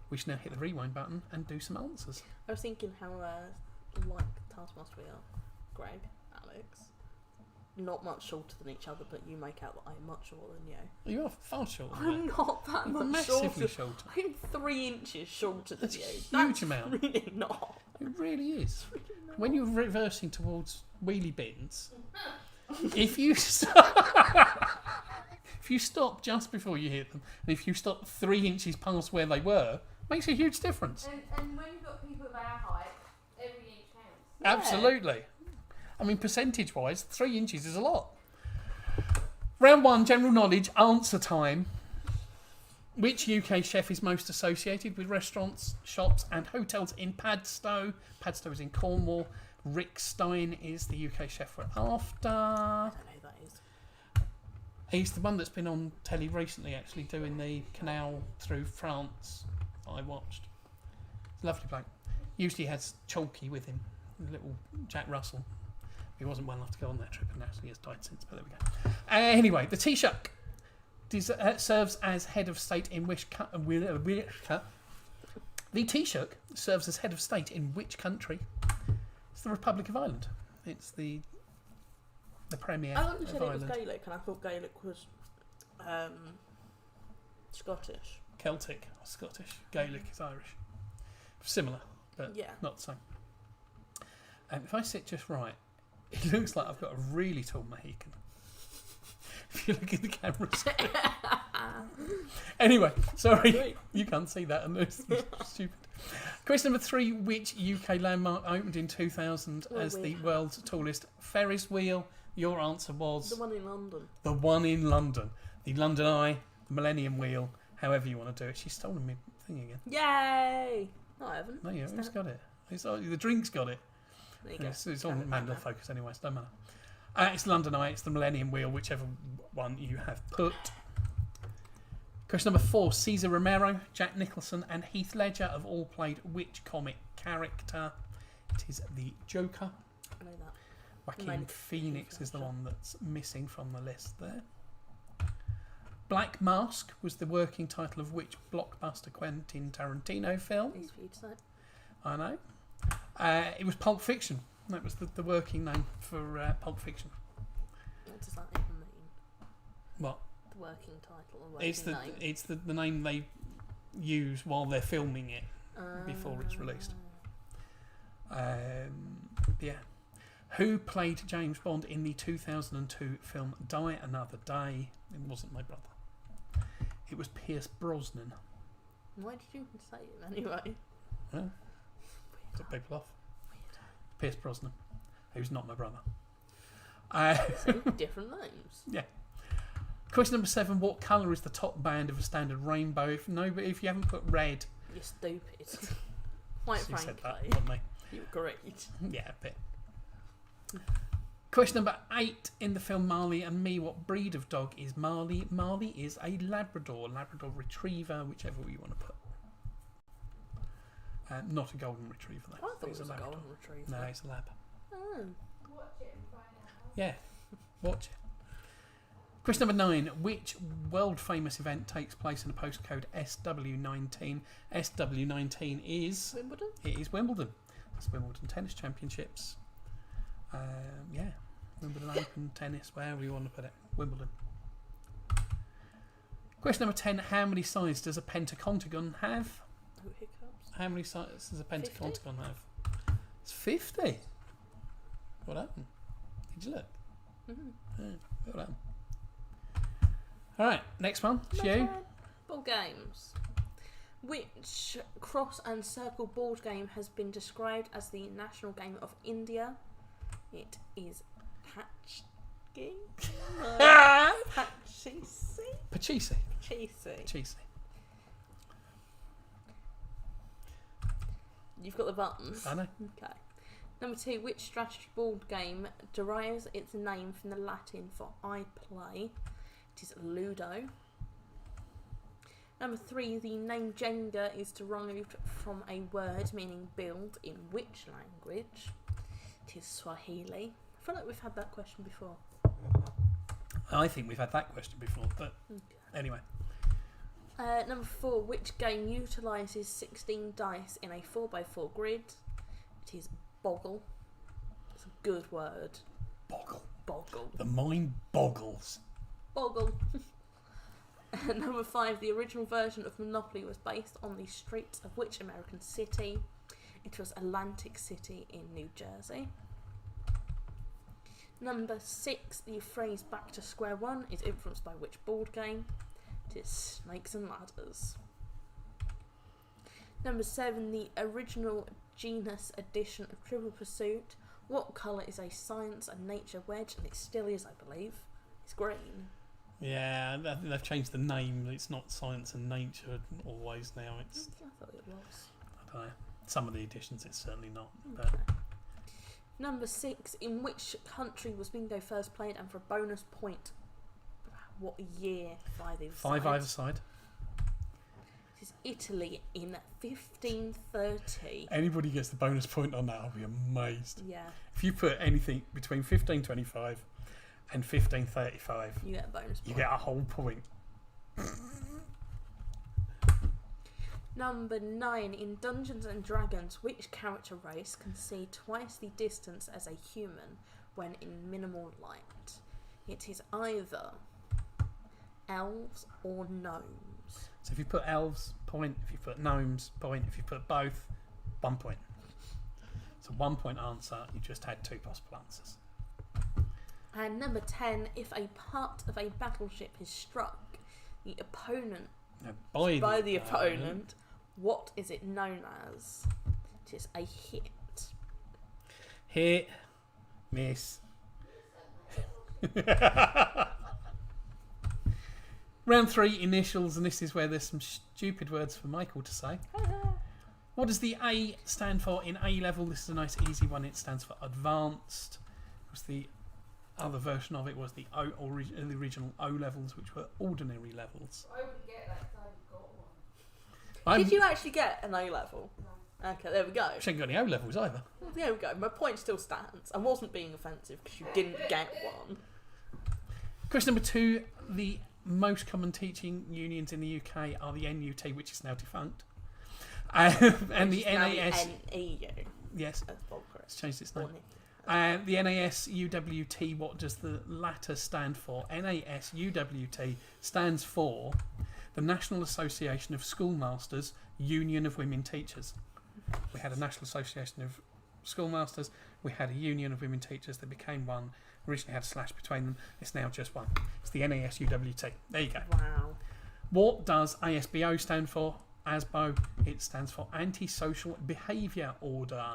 We shall now hit the rewind button and do some answers. I was thinking how like Taskmaster we are. Greg, Alex. Not much shorter than each other, but you make out that I'm much shorter than you. You are far shorter. I'm not that You're much massively shorter. shorter. I'm 3 inches shorter than That's you. a huge That's amount. Really not. It really is. When you're reversing towards wheelie bins, if you stop just before you hit them, and if you stop 3 inches past where they were, makes a huge difference. And when you've got people of our height, every inch counts. Yeah. Absolutely. I mean, percentage-wise, 3 inches is a lot. Round 1, general knowledge, answer time. Which UK chef is most associated with restaurants, shops and hotels in Padstow? Padstow is in Cornwall. Rick Stein is the UK chef we're after. I don't know who that is. He's the one that's been on telly recently, actually, doing the canal through France that I watched. Lovely bloke. Usually has Chalky with him, little Jack Russell. He wasn't well enough to go on that trip and actually has died since, but there we go. Anyway, the Taoiseach serves as head of state in which the Taoiseach serves as head of state in which country? It's the Republic of Ireland. It's the Premier I thought you of said it was Ireland. Gaelic, and I thought Gaelic was Scottish. Celtic, Scottish, Gaelic is Irish. Similar, but Yeah. not the same. If I sit just right, it looks like I've got a really tall Mohican. If you look at the camera screen. Anyway, sorry, you can't see that, and it's stupid. Question number 3: which UK landmark opened in 2000 as the world's tallest Ferris wheel? Your answer was The one in London. the one in London, the London Eye, the Millennium Wheel, however you want to do it. She's stolen my thing again. Yay! No, I haven't. No, yeah, who's got it? The drink's got it. There you go. It's on Have it Mandela back Focus anyway, so it doesn't matter. It's London Eye, it's the Millennium Wheel, whichever one you have put. Question number 4. Cesar Romero, Jack Nicholson and Heath Ledger have all played which comic character? It is the Joker. I know that. Joaquin Mainly Phoenix Heath is the Ledger. one that's missing from the list there. Black Mask was the working title of which blockbuster Quentin Tarantino film? Easy for you to say. I know. It was Pulp Fiction. That was the working name for Pulp Fiction. What does that even mean? What? The working title or working name? It's the name they use while they're filming it before it's released. Yeah. Who played James Bond in the 2002 film Die Another Day? It wasn't my brother. It was Pierce Brosnan. Why did you say it anyway? Well, took people off. Pierce Brosnan, who's not my brother. So different names. Yeah. Question number 7. What colour is the top band of a standard rainbow? If you haven't put red... You're stupid. Quite She frankly. said that, wasn't they? You're great. Yeah, a bit. Question number 8. In the film Marley and Me, what breed of dog is Marley? Marley is a Labrador Retriever, whichever you want to put. Not a golden retriever, though. I thought it was a Labrador. golden retriever. No, it's a lab. Oh. Watch it and find out. Yeah, watch it. Question number 9. Which world famous event takes place in a postcode SW19? SW19 is... Wimbledon? It is Wimbledon. It's Wimbledon Tennis Championships. Yeah, Wimbledon Open Tennis, wherever you want to put it. Wimbledon. Question number 10. How many sides does a pentacontagon have? No hiccups. How many sides does a pentacontagon have? It's 50. What happened? Did you look? Mm-hmm. Yeah, well done. Alright, next one. It's My you. turn. Ball games. Which cross and circle board game has been described as the national game of India? It is Pachisi. Pachisi. Pachisi. You've got the buttons. I know. Okay. Number 2. Which strategy board game derives its name from the Latin for I play? It is Ludo. Number 3. The name Jenga is derived from a word meaning build in which language? It is Swahili. I feel like we've had that question before. I think we've had that question before, but anyway. Number 4. Which game utilises 16 dice in a 4x4 grid? It is Boggle. It's a good word. Boggle. The mind boggles. Boggle. Number 5. The original version of Monopoly was based on the streets of which American city? It was Atlantic City in New Jersey. Number 6. The phrase back to square one is influenced by which board game? It is Snakes and Ladders. Number 7. The original genus edition of Trivial Pursuit. What colour is a science and nature wedge? And it still is, I believe. It's green. Yeah, I think they've changed the name. It's not Science and Nature always now. It's I thought it was. I don't know. Some of the editions it's certainly not. But Okay. Number 6. In which country was bingo first played and for a bonus point? What year? 5 either five side. either side. It is Italy in 1530. Anybody gets the bonus point on that, I'll be amazed. Yeah, If you put anything between 1525 and 1535, you get a bonus you point. get a whole point. Number 9. In Dungeons and Dragons, which character race can see twice the distance as a human when in minimal light? It is either elves or gnomes. So if you put elves, point. If you put gnomes, point. If you put both, 1 point. So 1 point answer. You just had 2 possible answers. And number 10. If a part of a battleship is struck, the opponent Now, by the opponent, what is it known as? It is a hit. Hit, miss. Round 3, initials, and this is where there's some stupid words for Michael to say. What does the A stand for in A level? This is a nice easy one. It stands for advanced. Because the other version of it was the the original O levels, which were ordinary levels. I wouldn't get that because I haven't got one. Did you actually get an A level? No. Okay, there we go. She ain't got any O levels either. Well, there we go. My point still stands. I wasn't being offensive because you didn't get one. Question number 2. The most common teaching unions in the UK are the NUT, which is now defunct. And the Which is now NAS... NEU. Yes, That's Bob Chris. it's changed its name. Or Nicky. The NASUWT, what does the latter stand for? NASUWT stands for the National Association of Schoolmasters, Union of Women Teachers. We had a National Association of Schoolmasters, we had a Union of Women Teachers, they became one, originally had a slash between them, it's now just one. It's the NASUWT. There you go. Wow. What does ASBO stand for? ASBO, it stands for Antisocial Behaviour Order.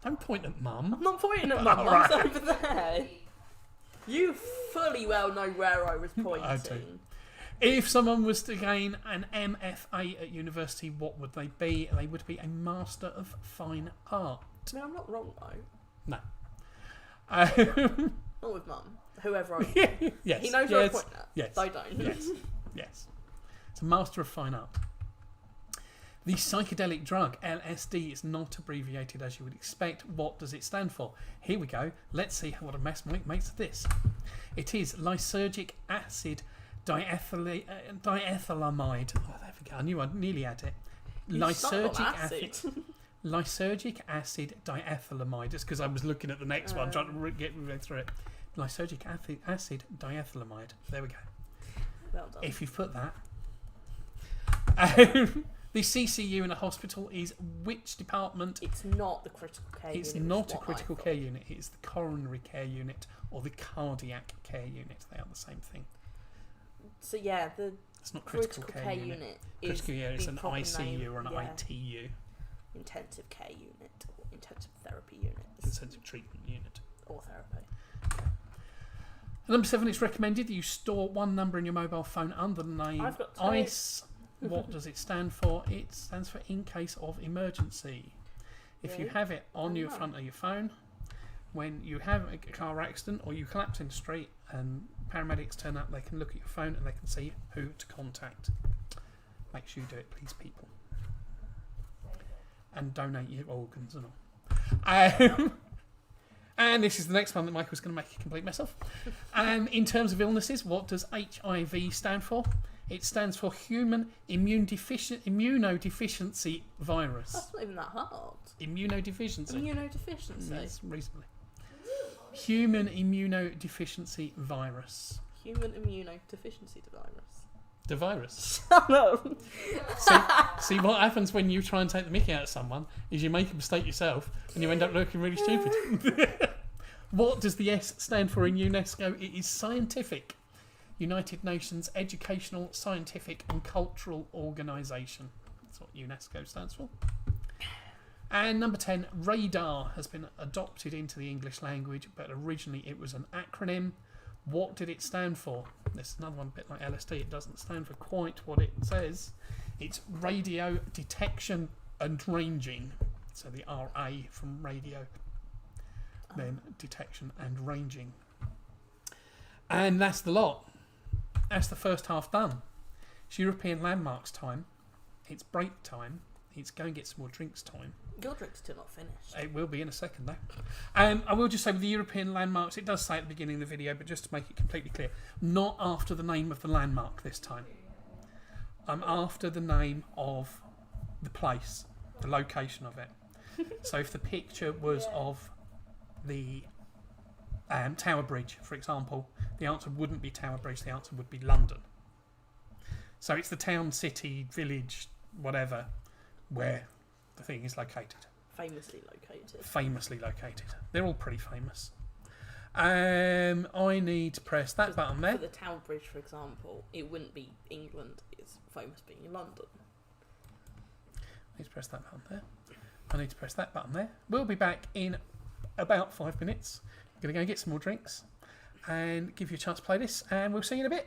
Don't point at Mum. I'm not pointing at Mum, Right. Mum's over there. You fully well know where I was pointing. I do. If someone was to gain an MFA at university, what would they be? They would be a Master of Fine Art. I mean, I'm not wrong though. No. Not with Mum. Whoever I Yes. He knows where I'm yes. pointing at. Yes. I don't. Yes. Yes. It's a Master of Fine Art. The psychedelic drug LSD is not abbreviated as you would expect. What does it stand for? Here we go. Let's see what a mess Mike makes of this. It is lysergic acid diethylamide. Oh, there we go. I knew I nearly had it. Lysergic acid diethylamide. It's because I was looking at the next one, trying to get through it. Lysergic acid diethylamide. There we go. Well done. If you've put that. The CCU in a hospital is which department? It's not the critical care unit. It's not a critical care unit. It's the coronary care unit or the cardiac care unit. They are the same thing. So yeah, the It's not critical care unit. Critical care is an ICU or an ITU. Intensive care unit or intensive therapy unit. Intensive treatment unit. Or therapy. Number 7, it's recommended that you store one number in your mobile phone under the name I've got two. ICE. What does it stand for? It stands for in case of emergency. If you Really? have it on your front of your phone, when you have a car accident or you collapse in the street and paramedics turn up, they can look at your phone and they can see who to contact. Make sure you do it, please, people. And donate your organs and all. And this is the next one that Michael's going to make a complete mess of. In terms of illnesses, what does HIV stand for? It stands for Human Immunodeficiency Virus. That's not even that hard. Immunodeficiency. Immunodeficiency. Yes, reasonably. Human Immunodeficiency Virus. Human immunodeficiency virus. The virus. No. See what happens when you try and take the mickey out of someone is you make a mistake yourself and you end up looking really stupid. What does the S stand for in UNESCO? It is scientific. United Nations Educational, Scientific and Cultural Organisation. That's what UNESCO stands for. And number 10, radar has been adopted into the English language, but originally it was an acronym. What did it stand for? This is another one, a bit like LSD. It doesn't stand for quite what it says. It's radio detection and ranging. So the RA from radio. Then detection and ranging. And that's the lot. That's the first half done. It's European landmarks time. It's break time. It's go and get some more drinks time. Your drink's still not finished. It will be in a second though. I will just say with the European landmarks, it does say at the beginning of the video, but just to make it completely clear, not after the name of the landmark this time. I'm after the name of the place, the location of it. So if the picture was of the Tower Bridge, for example, the answer wouldn't be Tower Bridge, the answer would be London. So it's the town, city, village, whatever, where the thing is located. Famously located. Famously located. They're all pretty famous. I need to press that button there. For the Tower Bridge, for example, it wouldn't be England, it's famous being in London. I need to press that button there. I need to press that button there. We'll be back in about 5 minutes. I'm going to go and get some more drinks and give you a chance to play this, and we'll see you in a bit.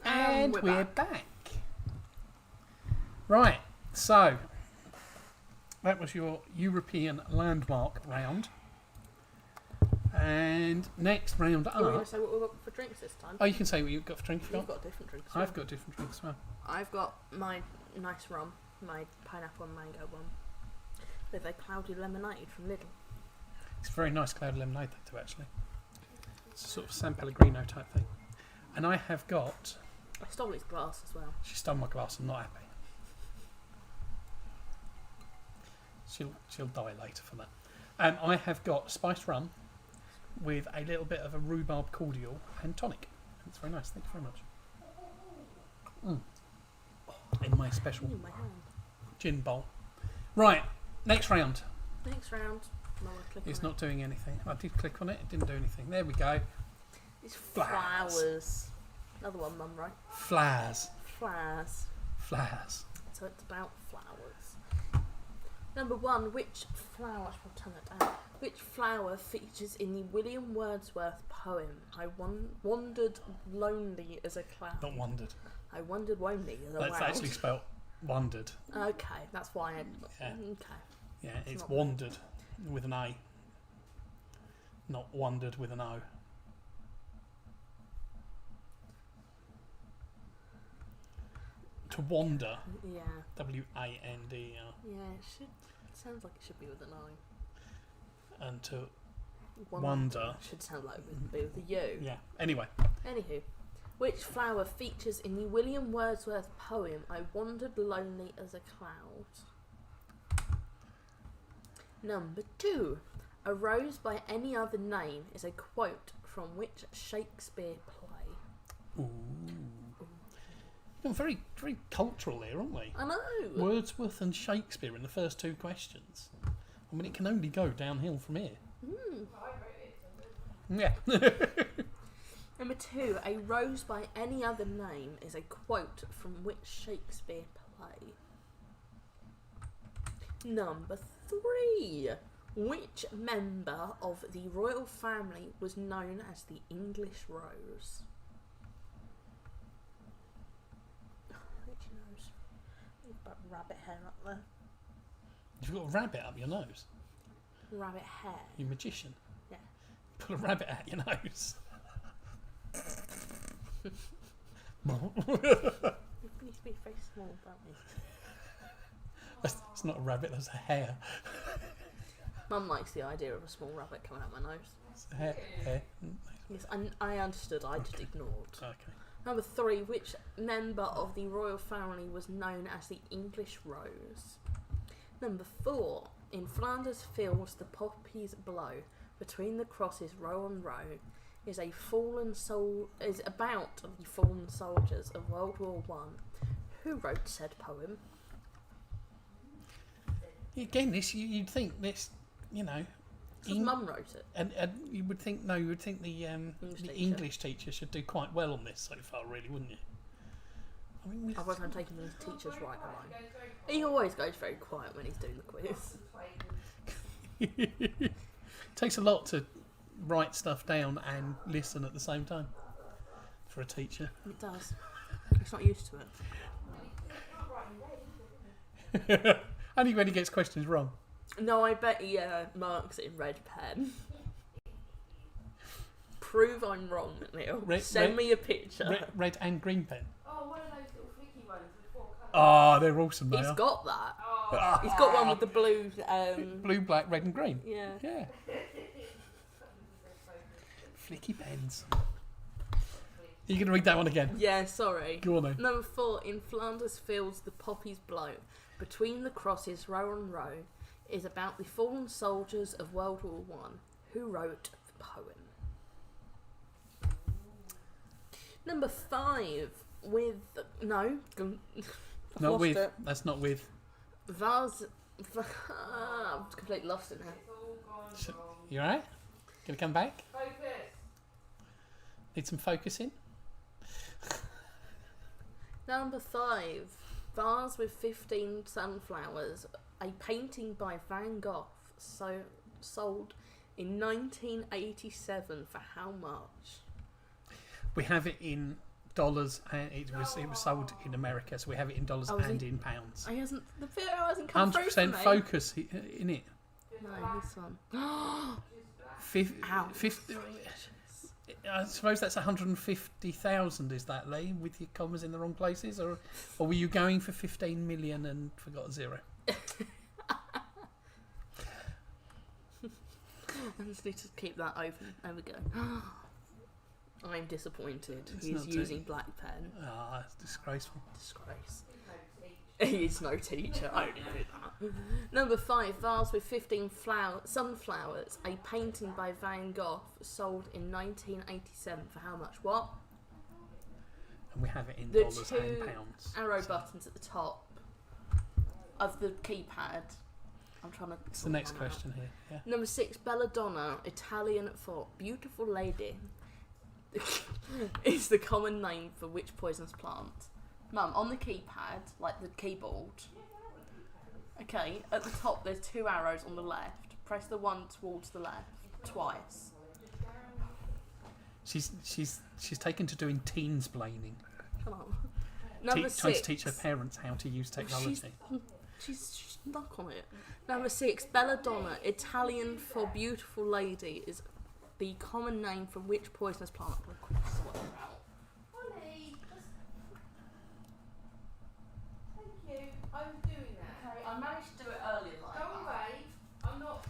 And we're back. Right, so that was your European landmark round. And next round Are we going up. to say what we've got for drinks this time? Oh, you can say what you've got for drink if you You've want. got different drinks. I've got different drinks as well. I've got my nice rum, my pineapple and mango one, with a cloudy lemonade from Lidl. It's a very nice cloud lemonade, that too, actually. It's a sort of San Pellegrino type thing. And I have got. I stole his glass as well. She stole my glass. I'm not happy. She'll die later for that. I have got spiced rum with a little bit of a rhubarb cordial and tonic. It's very nice. Thank you very much. In my special Ooh, my hand. gin bowl. Right, next round. Next round. No, It's not doing anything. I did click on it. It didn't do anything. There we go. It's Flowers. flowers. Another one, Mum, right? Flowers. Flowers. Flowers. So it's about flowers. Number one, which flower? I should turn that down. Which flower features in the William Wordsworth poem? I wandered lonely as a cloud. Not wandered. I wandered lonely as a That's cloud. actually spelt wondered. Okay, that's why I. Yeah. Okay. Yeah, it's not- wandered with an A. not wondered with an O. To wander. Yeah. W-A-N-D-R. Yeah, sounds like it should be with an I. And to wonder. Should sound like it would be with a U. Yeah. Anyway. Anywho, which flower features in the William Wordsworth poem I Wandered Lonely as a Cloud? Number 2. A rose by any other name is a quote from which Shakespeare play? Ooh. You're very, very cultural here, aren't we? I know. Wordsworth and Shakespeare in the first 2 questions. I mean, it can only go downhill from here. Yeah. Number 2. A rose by any other name is a quote from which Shakespeare play? Number 3. Which member of the royal family was known as the English Rose? Which nose? You've got rabbit hair up there. You've got a rabbit up your nose. Rabbit hair. You magician. Yeah. Put a rabbit out your nose. You need to be very small, don't you? That's not a rabbit, that's a hare. Mum likes the idea of a small rabbit coming out my nose. It's a hare. Yes, I understood. I just ignored. Okay. Number 3. Which member of the royal family was known as the English Rose? Number 4. In Flanders Fields the poppies blow, between the crosses row on row, is about the fallen soldiers of World War One. Who wrote said poem? Again, you'd think this, you know. Because Mum wrote it. And you would think the English teacher should do quite well on this so far, really, wouldn't you? I mean, Otherwise I'm taking these teachers right along. He always goes very quiet when he's doing the quiz. It takes a lot to write stuff down and listen at the same time for a teacher. It does. He's not used to it. Only when he gets questions wrong. No, I bet he marks it in red pen. Prove I'm wrong, Neil. Send me a picture. Red and green pen. Oh, one of those little flicky ones with 4 colours. Oh, they're awesome. They He's are. got that. Oh, He's got one with the blue. Blue, black, red, and green. Yeah. Yeah. Flicky pens. You going to read that one again? Yeah, sorry. Go on then. Number 4. In Flanders Fields the poppies blow, between the crosses row on row, is about the fallen soldiers of World War One. Who wrote the poem? Number 5. With no. Not with. It. That's not with. I'm completely lost in here. it's all gone wrong. You alright? Gonna come back? Focus. Need some focusing? Number 5. Vase with 15 sunflowers. A painting by Van Gogh. Sold in 1987 for how much? We have it in dollars, and it was sold in America, so we have it in dollars and in pounds. The video hasn't come through for 100% me. focus in it. No, this one. Ow. I suppose that's 150,000, is that, Lee, with your commas in the wrong places? Or were you going for 15 million and forgot a 0? I just need to keep that open. There we go. I'm disappointed. It's He's not using black pen. Ah, it's disgraceful. Disgrace. He is no teacher. I only do that. Number 5. Vase with 15 sunflowers. A painting by Van Gogh. Sold in 1987 for how much? What? And we have it in The dollars and 2 pounds. arrow so buttons at the top of the keypad. I'm trying to. it's the next question here. Yeah. Number 6. Belladonna, Italian for beautiful lady, is the common name for which poisonous plant? Mum, on the keypad, like the keyboard. Okay, at the top there's 2 arrows on the left. Press the one towards the left twice. She's taken to doing teensplaining. Come on. Number 6. Trying to teach her parents how to use technology. She's stuck on it. Number 6. Belladonna, Italian for beautiful lady, is the common name for which poisonous plant will quick swallow out? Holly, thank you. I'm doing that. Okay, I managed to do it earlier like Go away. I'm not.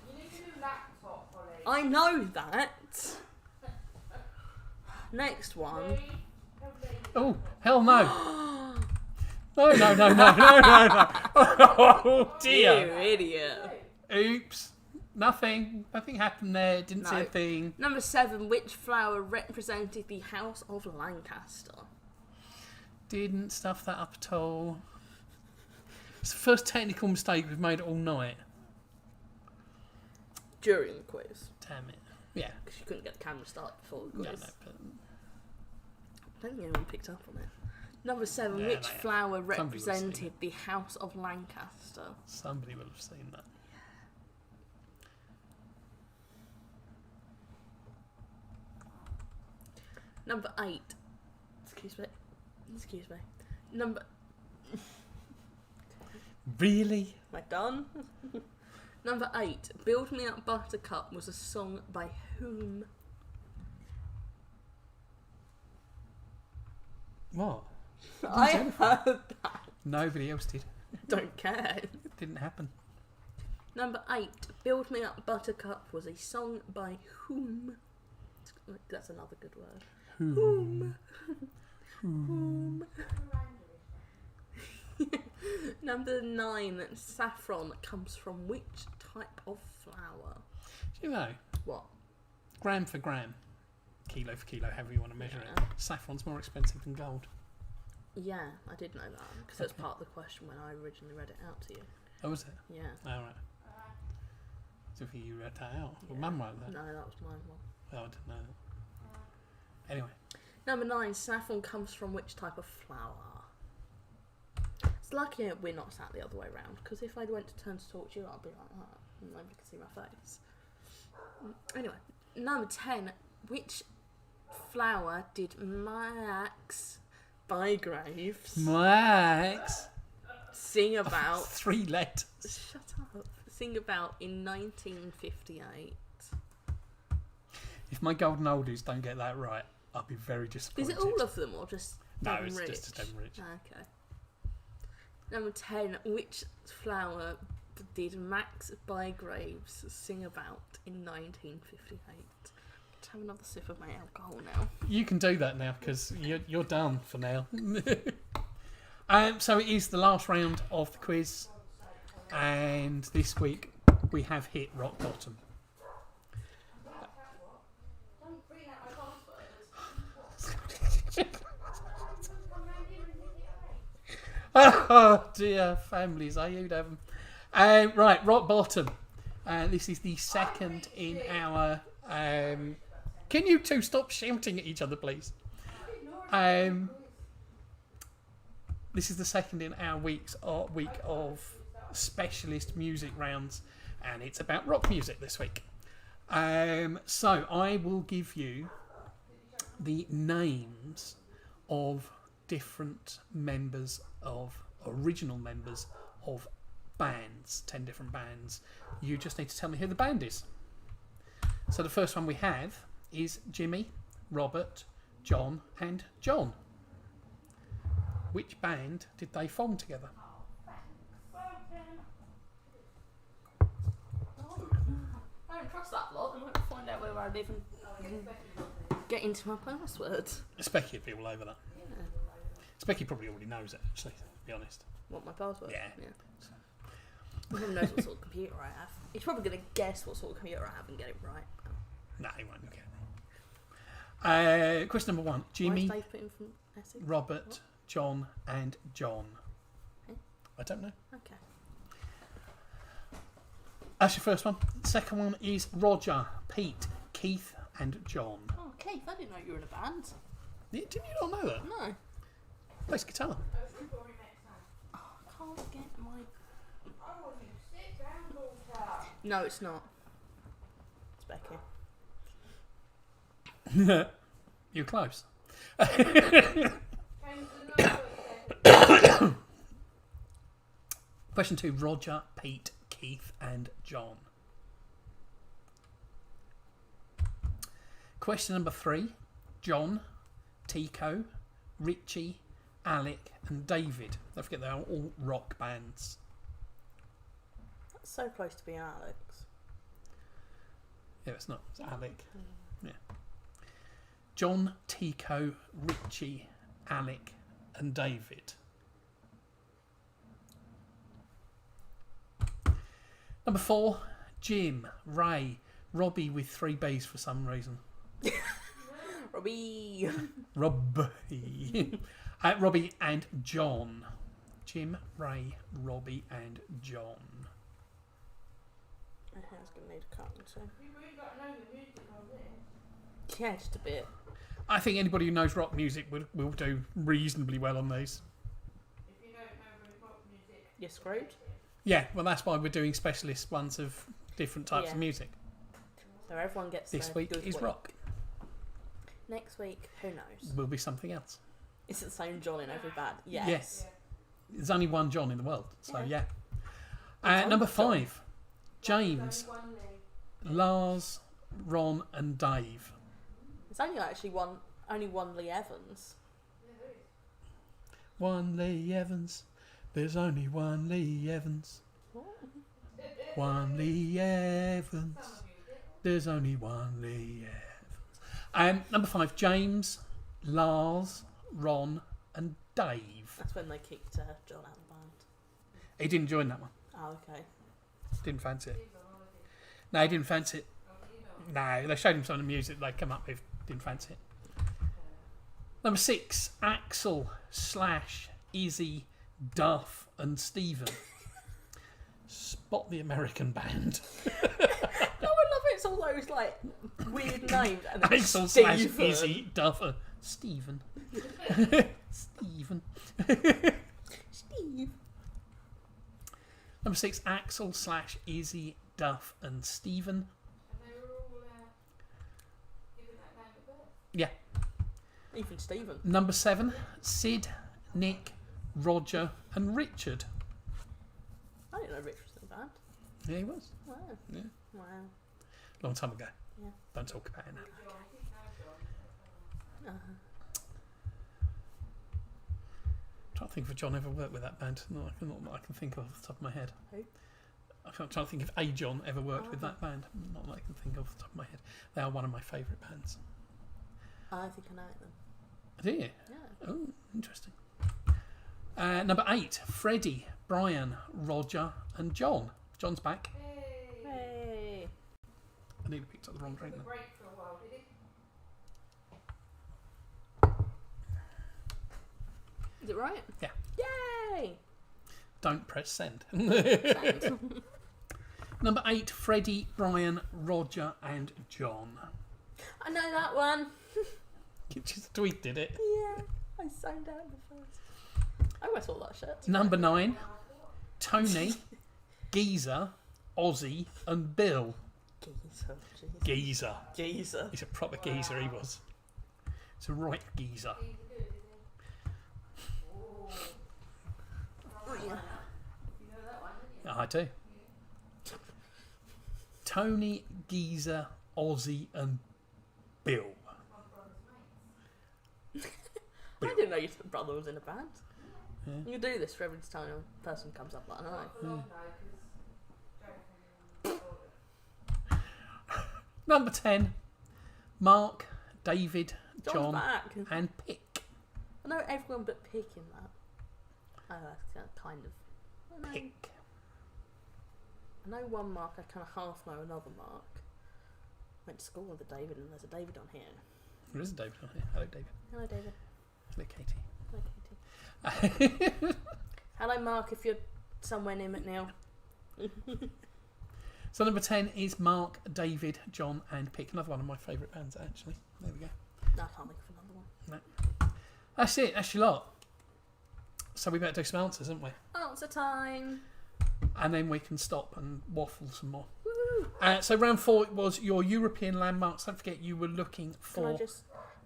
You need a new laptop, Holly. I know that. Next one. Oh, hell no. No. Oh, dear. You idiot. Oops. Nothing happened there. Didn't see No. a thing. Number 7. Which flower represented the House of Lancaster? Didn't stuff that up at all. It's the first technical mistake we've made all night. During the quiz. Damn it. Yeah. Because you couldn't get the camera started before the No, quiz. but I don't think anyone picked up on it. Number 7. Yeah, Which they have. flower Somebody would've seen represented the House of Lancaster? somebody will have seen that. Number 8. Excuse me. Number... Really? Am I done? Number 8. Build Me Up Buttercup was a song by whom? What? I heard that. Nobody else did. Don't care. It didn't happen. Number 8. Build Me Up Buttercup was a song by whom? That's another good word. Whom? Whom? Number 9. Saffron comes from which type of flower? Do you know? What? Gram for gram. Kilo for kilo, however you want to measure Yeah. it. Saffron's more expensive than gold. Yeah, I did know that because that's part of the question when I originally read it out to you. Oh, was it? Yeah. Alright. So if you read that out. Well, Yeah. Mum wrote that. No, that was mine one. Oh, I didn't know that. Anyway. Number 9. Saffron comes from which type of flower? It's lucky we're not sat the other way around because if I went to turn to talk to you, I'd be like that and nobody could see my face. Anyway, number 10. Which flower did Max Bygraves Max. sing about? 3 letters. Shut up. Sing about in 1958. If my golden oldies don't get that right, I'll be very Is disappointed. it all of them or just No, Devon it's Rich? just Devon Rich. Okay. Number 10. Which flower did Max Bygraves sing about in 1958? Let's have another sip of my alcohol now. You can do that now because you're done for now. So it is the last round of the quiz, and this week we have hit rock bottom. Don't bring out my passwords. Oh dear, families, are you Devon? Right, rock bottom. This is the second in our. Can you two stop shouting at each other, please? This is the second in our week of specialist music rounds, and it's about rock music this week. So I will give you the names of different members of original members of bands, 10 different bands. You just need to tell me who the band is. So the first one we have is Jimmy, Robert, John and John. Which band did they form together? I don't trust that lot. I might find out where I live and get into my passwords. Specky would be all over that. Yeah. Specky probably already knows it, actually, to be honest. What, my password? Yeah. He probably knows what sort of computer I have. He's probably going to guess what sort of computer I have and get it right. No, he won't get it. Question number 1. Jimmy, Why is Dave putting from Essex? Robert, What? John and John. Eh? I don't know. Okay. That's your first one. Second one is Roger, Pete, Keith and John. Oh, Keith, I didn't know you were in a band. Did you not know that? No. Plays guitar. Oh, I can't get my... I want you to sit down, daughter. No, it's not. It's Becky. You're close. Change the number. But Question 2, Roger, Pete, Keith and John. Question number 3, John, Tico, Richie, Alec and David. Don't forget they're all rock bands. That's so close to being Alex. Yeah, it's not. It's Alec. Yeah. John, Tico, Richie, Alec and David. Number 4, Jim, Ray, Robbie with 3 B's for some reason. Robbie. Robbie. Robbie and John. Jim, Ray, Robbie and John. My hair's going to need a cut soon. You really got to know the music on this. Yeah, just a bit. I think anybody who knows rock music will do reasonably well on these. If you don't know rock music, You're screwed. Yeah, well that's why we're doing specialist ones of different types of Yeah. music. So everyone gets This their week good is week. rock. Next week, who knows? Will be something else. Is it the same John in every band? Yes. Yes. There's only one John in the world, so Yeah. yeah. It's Number only John. 5, James, there's only one Lee. Lars, Ron and Dave. It's only actually only one Lee Evans. Yeah, there is. One Lee Evans. There's only one Lee Evans. What? One Lee Evans. Some of you did. There's only one Lee Evans. Number 5, James, Lars, Ron and Dave. That's when they kicked John out of the band. He didn't join that one. Oh, okay. Didn't fancy it. He's on holiday. No, he didn't fancy it. Oh, you know. No, they showed him some of the music they come up with. Didn't fancy it. Number 6, Axel, Slash, Izzy, Duff and Stephen. Spot the American band. No, I love it. It's all those like weird names. And then Axel, Slash, Stephen. Izzy, Duff, Stephen. Stephen. Steve. Number 6, Axel, Slash, Izzy, Duff and Stephen. And they were all given that name at birth. Yeah. Even Stephen. Number 7, Sid, Nick, Roger and Richard. I didn't know Rich was in the band. Yeah, he was. Wow. Yeah. Wow. Long time ago. Yeah. Don't talk about it now. John, I think now John. Uh-huh. I'm trying to think if John ever worked with that band. Not that I can think of off the top of my head. Who? I'm trying to think if a John ever worked with Oh. that band. Not that I can think of off the top of my head. They are one of my favourite bands. I think I know them. Do you? Yeah. Oh, interesting. Number 8, Freddie, Brian, Roger and John. John's back. Hey. Hey. I nearly picked up the wrong drink Took a then. break for a while, did he? Is it right? Yeah. Yay! Don't press send. Thanks. Number 8, Freddie, Brian, Roger and John. I know that one. Just tweeted it. Yeah. I signed out the first. I almost all that shit. Number 9, Tony, Geezer, Ozzy and Bill. Geezer. Jeez. Geezer. Geezer. He's a proper geezer, he was. It's a right geezer. He's good, isn't he? Oh. Oh, yeah. You know that one, didn't you? I do. Tony, Geezer, Ozzy and Bill. My brother's mates. I didn't know your brother was in a band. Yeah. You do this for every time a person comes up like, I know. Not for long though, because Jonathan Number 10, Mark, David, John's John back. and Pick. I know everyone but Pick in that. Oh, that's kind of. I know, Pick. I know one Mark, I kind of half know another Mark. Went to school with a David, and there's a David on here. There is a David on here. Hello, David. Hello, David. Hello, Katie. Hello, Katie. Hello, Mark, if you're somewhere near McNeil. So number 10 is Mark, David, John and Pick. Another one of my favourite bands, actually. There we go. No, I can't think of another one. That's it. That's your lot. So we better do some answers, haven't we? Answer time. And then we can stop and waffle some more. Woo! So round 4 was your European landmarks. Don't forget you were looking for...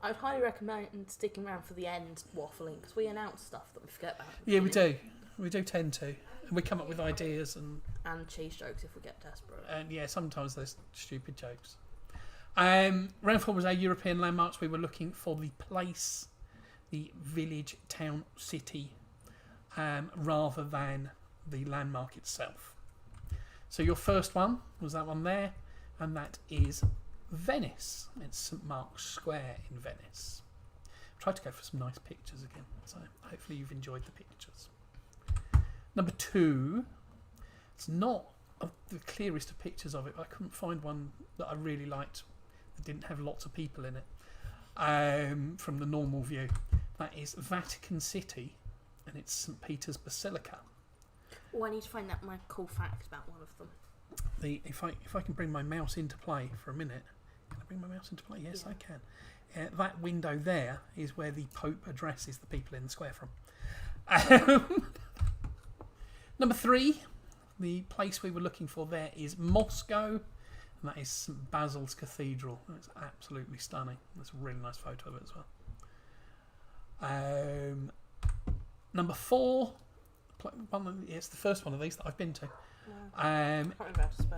I would highly recommend sticking around for the end waffling, because we announce stuff that we forget about. Yeah, we do. We do tend to. we come up with ideas and cheese jokes if we get desperate. yeah, sometimes there's stupid jokes. Round 4 was our European landmarks. We were looking for the place, the village, town, city, rather than the landmark itself. So your first one was that one there, and that is Venice. It's St Mark's Square in Venice. Tried to go for some nice pictures again, so hopefully you've enjoyed the pictures. Number 2, it's not the clearest of pictures of it, but I couldn't find one that I really liked that didn't have lots of people in it from the normal view. That is Vatican City, and it's St Peter's Basilica. Oh, I need to find out my cool fact about one of them. If I can bring my mouse into play for a minute. Can I bring my mouse into play? Yes, Yeah. I can. That window there is where the Pope addresses the people in the square from. Number 3, the place we were looking for there is Moscow, and that is St Basil's Cathedral. It's absolutely stunning. That's a really nice photo of it as well. Number 4, it's the first one of these that I've been to,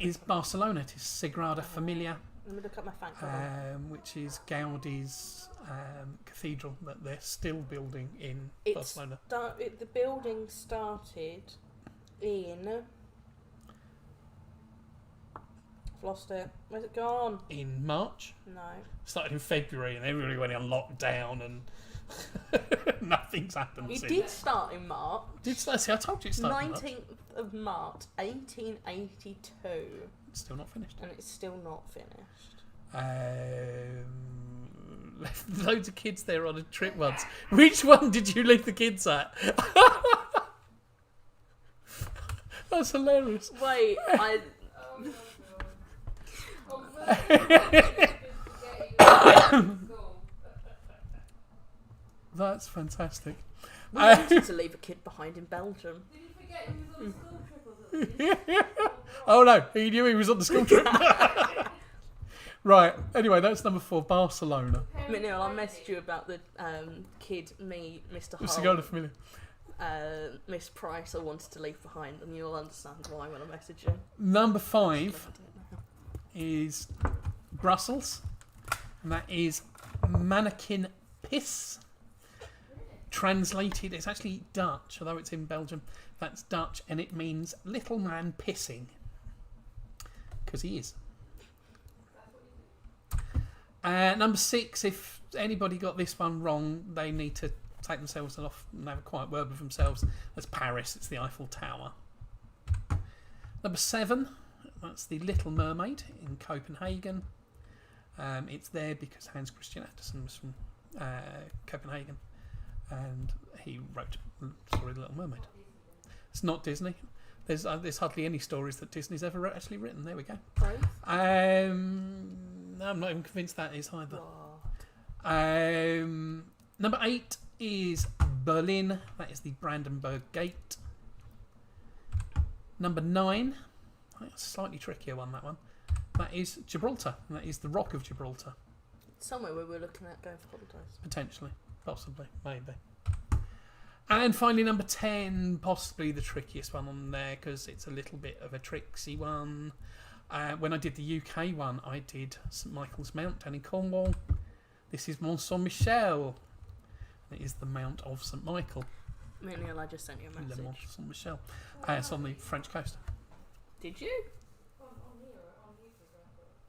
is Barcelona. It is Sagrada Familia, Let me look up my fact. which is Gaudi's cathedral that they're still building in Barcelona. The building started in... I've lost it. Where's it gone? In March. No. Started in February, and everybody went on lockdown, and nothing's happened It since. did start in March. See, I told you it started in March. 19th of March, 1882. It's still not finished. And it's still not finished. Left loads of kids there on a trip once. Which one did you leave the kids at? That's hilarious. Wait, I... That's fantastic. We wanted to leave a kid behind in Belgium. Did you forget he was on a school trip or something? Oh no, he knew he was on the school trip. Right, anyway, that's number 4, Barcelona. Neil, I messaged you about the kid, me, Mr. Mr. Hull, Golden Familiar. Miss Price I wanted to leave behind, and you'll understand why when I message you. Number 5 is Brussels, and that is Mannequin Piss. Translated, it's actually Dutch, although it's in Belgium. That's Dutch, and it means little man pissing, because he is. Number 6, if anybody got this one wrong, they need to take themselves off and have a quiet word with themselves. That's Paris, it's the Eiffel Tower. Number 7, that's the Little Mermaid in Copenhagen. It's there because Hans Christian Andersen was from Copenhagen, and he wrote the story of the Little Mermaid. It's not Disney. There's hardly any stories that Disney's ever actually written. There we go. Both? I'm not even convinced that is either. What? Number 8 is Berlin. That is the Brandenburg Gate. Number 9, that's a slightly trickier one, that one. That is Gibraltar. And that is the Rock of Gibraltar. Somewhere where we're looking at going for holidays. Potentially. Possibly. Maybe. And finally, number 10, possibly the trickiest one on there, because it's a little bit of a tricksy one. When I did the UK one, I did St Michael's Mount down in Cornwall. This is Mont Saint Michel. It is the Mount of St Michael. Neil, I just sent you a Le message. Mont Saint Michel. It's on the French coast. Did you? On here,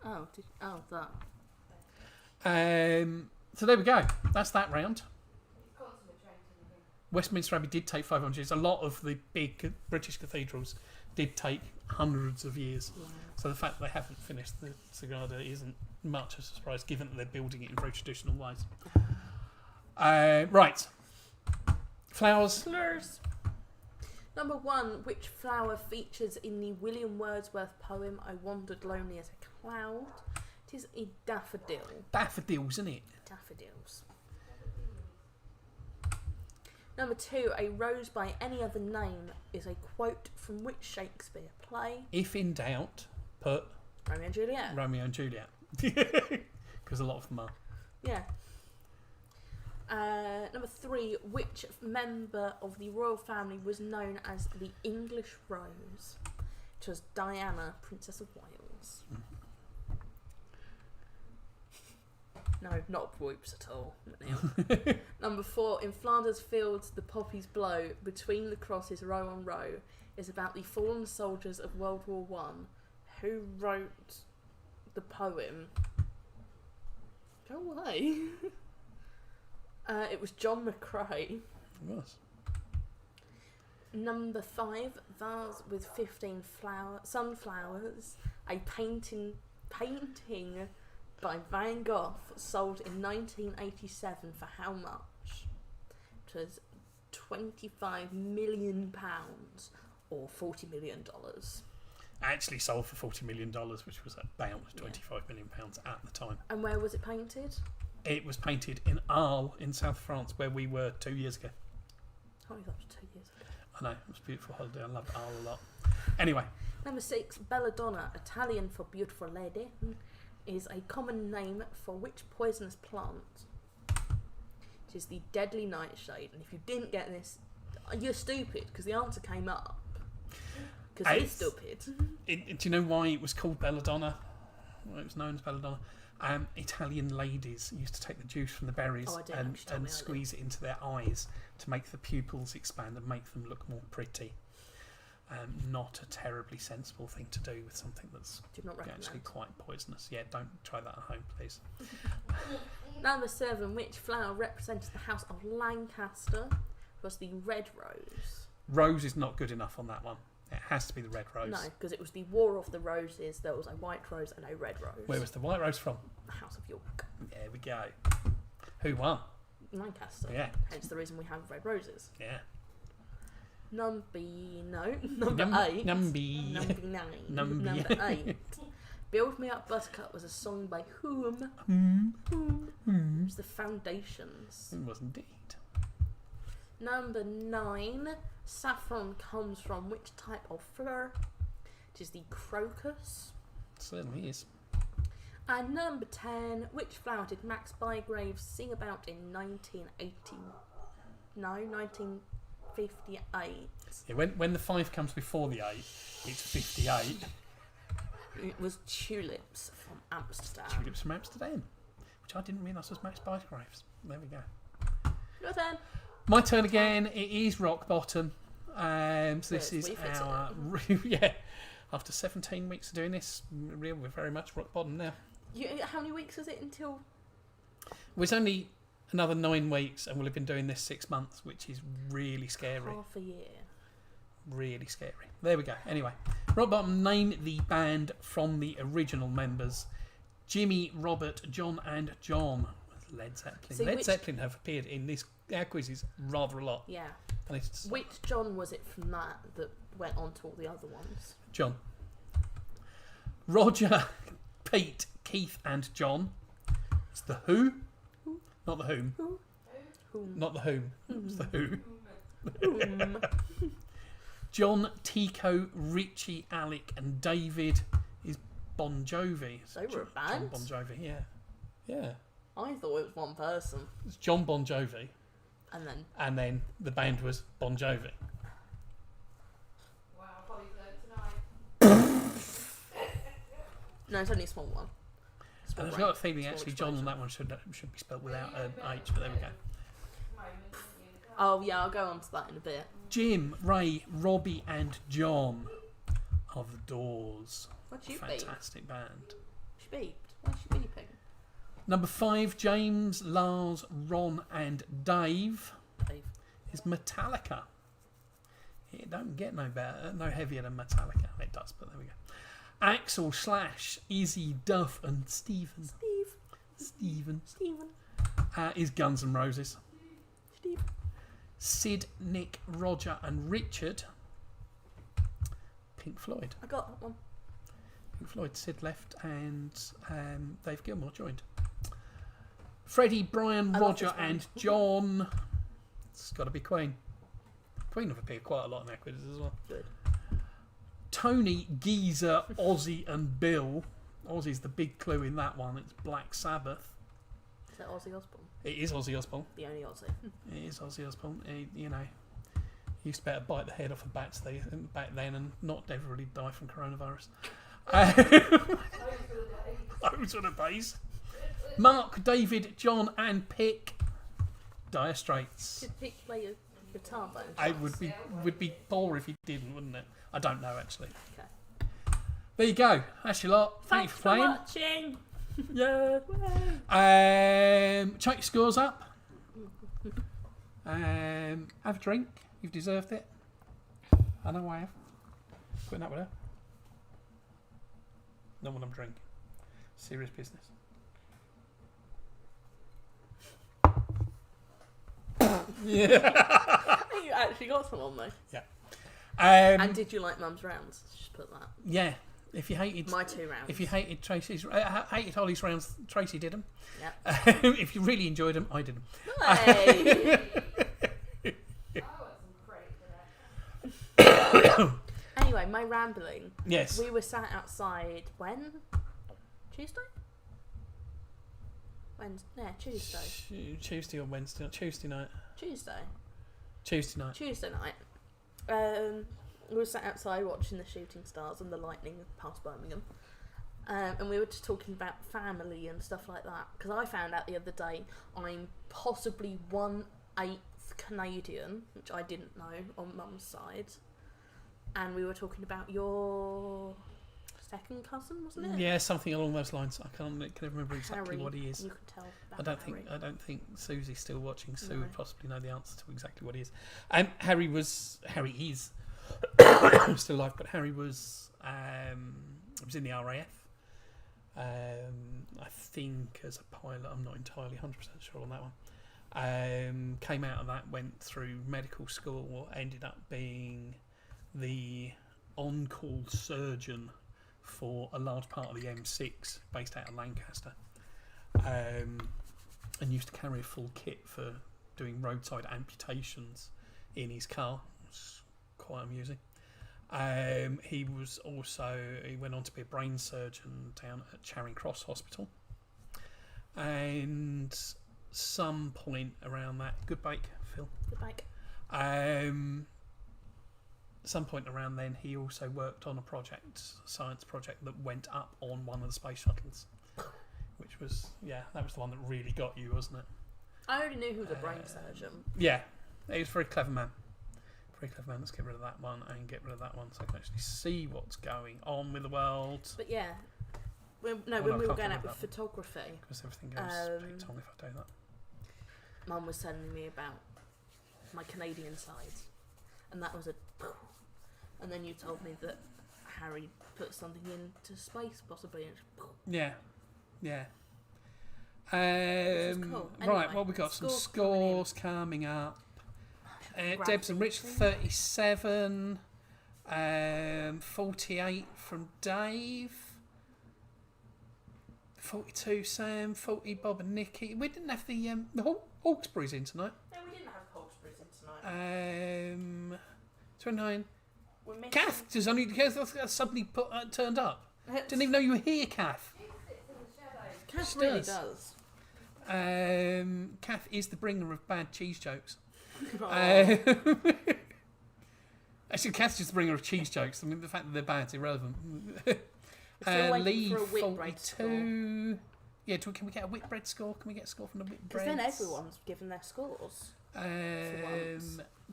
on YouTube. That. So there we go. That's that round. It's constantly changing. Westminster Abbey did take 500 years. A lot of the big British cathedrals did take hundreds of years. Yeah. So the fact that they haven't finished the Sagrada isn't much of a surprise, given that they're building it in very traditional ways. Right. Flowers. Flowers. Number 1, which flower features in the William Wordsworth poem I Wandered Lonely as a Cloud? It is a daffodil. Daffodils, isn't it? Daffodils. Number 2, a rose by any other name is a quote from which Shakespeare play? If in doubt, put Romeo and Juliet. Romeo and Juliet. Because a lot of them are. Yeah. Number 3, which member of the royal family was known as the English Rose? It was Diana, Princess of Wales. No, not whoops at all. Number 4, in Flanders fields the poppies blow, between the crosses row on row, is about the fallen soldiers of World War One. Who wrote the poem? Go away. It was John McCrae. It was. Number 5, vase with 15 sunflowers. A painting by Van Gogh, sold in 1987 for how much? It was £25 million or $40 million. Actually sold for $40 million, which was about £25 million at the time. And where was it painted? It was painted in Arles in South France, where we were 2 years ago. Oh, that was 2 years ago. I know, it was a beautiful holiday. I loved Arles a lot. Anyway. Number 6, belladonna, Italian for beautiful lady, is a common name for which poisonous plant? It is the deadly nightshade. And if you didn't get this, you're stupid, because the answer came up. Because he's stupid. Do you know why it was called belladonna? Well, it was known as belladonna. Italian ladies used to take the juice from the berries and squeeze it into their eyes to make the pupils expand and make them look more pretty. Not a terribly sensible thing to do with something that's actually quite poisonous. Yeah, don't try that at home, please. Number 7, which flower represented the House of Lancaster? Was the red rose. Rose is not good enough on that one. It has to be the red rose. No, because it was the War of the Roses. There was a white rose and a red rose. Where was the white rose from? The House of York. There we go. Who won? Lancaster. Yeah. Hence the reason we have red roses. Yeah. Number 8. Number 8. Build Me Up Buttercup was a song by whom? It was the Foundations. It was indeed. Number 9. Saffron comes from which type of flower? It is the crocus. It certainly is. And number 10. Which flower did Max Bygrave sing about in 1958? Yeah, when the 5 comes before the 8, it's 58. It was tulips from Amsterdam. Tulips from Amsterdam, which I didn't realise was Max Bygraves. There we go. Your turn. My turn again. It is rock bottom. So this is our After 17 weeks of doing this, we're very much rock bottom now. How many weeks is it until? Well, it's only another 9 weeks, and we'll have been doing this 6 months, which is really scary. Half a year. Really scary. There we go. Anyway, rock bottom. Name the band from the original members: Jimmy, Robert, John, and John. Led Zeppelin. Led Zeppelin have appeared in this our quizzes rather a lot. Yeah. Which John was it from that went on to all the other ones? John. Roger, Pete, Keith, and John. It's the Who. Not the Whom. Not the Whom. It's the Who. John, Tico, Richie, Alec, and David is Bon Jovi. They were a band? John Bon Jovi, yeah. Yeah. I thought it was one person. It's John Bon Jovi. And then the band was Bon Jovi. Wow, probably learned tonight. No, it's only a small one. And I've got a feeling actually John on that one should be spelled without an H, but there we go. Oh yeah, I'll go on to that in a bit. Jim, Ray, Robbie, and John of the Doors. What'd you Fantastic band. She beeped. Why's she beeping? Number 5, James, Lars, Ron, and Dave is Metallica. It don't get no better, no heavier than Metallica. It does, but there we go. Axel, Slash, Izzy, Duff, and Steven is Guns N' Roses. Steve. Sid, Nick, Roger, and Richard, Pink Floyd. I got that one. Pink Floyd. Sid left and Dave Gilmour joined. Freddie, Brian, Roger, and John. It's got to be Queen. Queen have appeared quite a lot in our quizzes as well. Good. Tony, Geezer, Ozzy, and Bill. Ozzy's the big clue in that one. It's Black Sabbath. Is that Ozzy Osbourne? It is Ozzy Osbourne. The only Ozzy. It is Ozzy Osbourne. He, you know, he used to be able to bite the head off a bat back then and not ever really die from coronavirus. Those were the days. Mark, David, John, and Pick. Dire Straits. Did Pick play a guitar band? It would be poor if he didn't, wouldn't it? I don't know actually. Okay. There you go. That's your lot. Thank you for playing. watching. Yeah. Chuck your scores up. Have a drink. You've deserved it. I know I have. Putting up with her. Not when I'm drinking. Serious business. Yeah. You actually got some on though. Yeah. And did you like Mum's rounds? Just put that. Yeah. If you hated My 2 rounds. If you hated Tracy's, hated Holly's rounds, Tracy did them. Yeah. If you really enjoyed them, I did them. Hey. Anyway, my rambling. Yes. We were sat outside when? Tuesday? Wednesday? Yeah, Tuesday. Tuesday or Wednesday? Tuesday night. Tuesday. Tuesday night. Tuesday night. We were sat outside watching the shooting stars and the lightning past Birmingham. And we were just talking about family and stuff like that. Because I found out the other day I'm possibly 1/8 Canadian, which I didn't know on Mum's side. And we were talking about your second cousin, wasn't it? Yeah, something along those lines. I can't remember exactly Harry, what he is. You could tell. About I don't think Susie's still watching. Sue No. would possibly know the answer to exactly what he is. Harry is still alive, but Harry was in the RAF. I think as a pilot. I'm not entirely 100% sure on that one. Came out of that, went through medical school, ended up being the on-call surgeon for a large part of the M6 based out of Lancaster, and used to carry a full kit for doing roadside amputations in his car. It's quite amusing. He went on to be a brain surgeon down at Charing Cross Hospital, and some point around that, good bake, Phil. Good bike. Some point around then, he also worked on a science project that went up on one of the space shuttles, which was, that was the one that really got you, wasn't it? I already knew who was a brain surgeon. Yeah, he was a very clever man. Very clever man. Let's get rid of that one and get rid of that one so I can actually see what's going on with the world. But yeah, when we were going out with photography, because everything goes picked on if I do that. Mum was telling me about my Canadian side, and that was a. And then you told me that Harry put something into space, possibly. Yeah. Cool. Anyway, right, well, we've got some scores coming up. Debs and Rich, 37. 48 from Dave. 42 Sam. 40 Bob and Nikki. We didn't have the Hawkesbury's in tonight. No, we didn't have Hawkesbury's in tonight. 29. Kath just suddenly turned up. Didn't even know you were here, Kath. Kath really does. Kath is the bringer of bad cheese jokes. Actually, Kath's just the bringer of cheese jokes. I mean, the fact that they're bad is irrelevant. Lee, 42. Yeah, can we get a Whitbread score? Can we get a score from the Whitbread? Because then everyone's given their scores.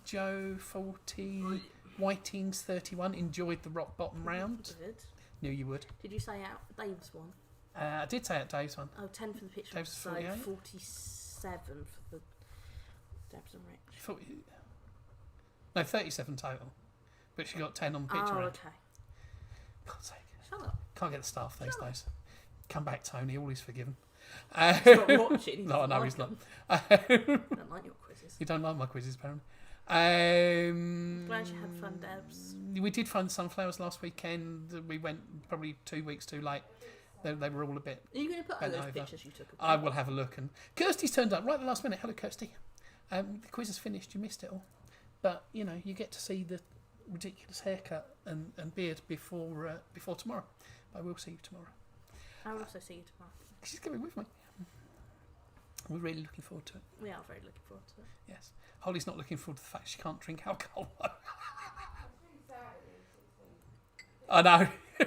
Joe, 40. Whiting's 31. Enjoyed the rock bottom round. Good. Knew you would. Did you say out Dave's one? I did say out Dave's one. Oh, 10 for the picture. Dave's so 48. 47 for the Debs and Rich. 40, no, 37 total. But she got 10 on the picture. Oh, round. okay. God's sake. Shut up. Can't get the staff these days. Come back, Tony. All is forgiven. He's not watching. No, no, he's not. I don't like your quizzes. You don't like my quizzes, apparently. Glad you had fun, Debs. We did find sunflowers last weekend. We went probably 2 weeks too late. They were all a bit. Are you going to put bent those over. pictures you took? I will have a look. And Kirsty's turned up right at the last minute. Hello, Kirsty. The quiz is finished. You missed it all, but you know you get to see the ridiculous haircut and beard before tomorrow. I will see you tomorrow. I will also see you tomorrow. She's coming with me. We're really looking forward to it. We are very looking forward to it. Yes. Holly's not looking forward to the fact she can't drink alcohol. That's really sad I know. at least. So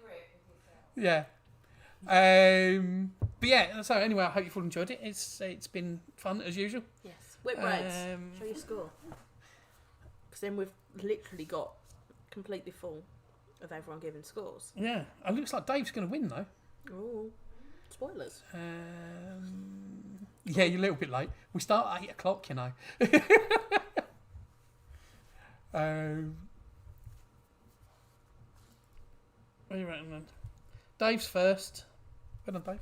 great with yourself. Yeah. But yeah, so anyway, I hope you've all enjoyed it. It's been fun as usual. Yes. Whitbreads. Show your score. Because then we've literally got completely full of everyone giving scores. Yeah. It looks like Dave's going to win though. Oh, spoilers. Yeah, you're a little bit late. We start at 8 o'clock, you know. What are you writing then? Dave's first. Well done, Dave.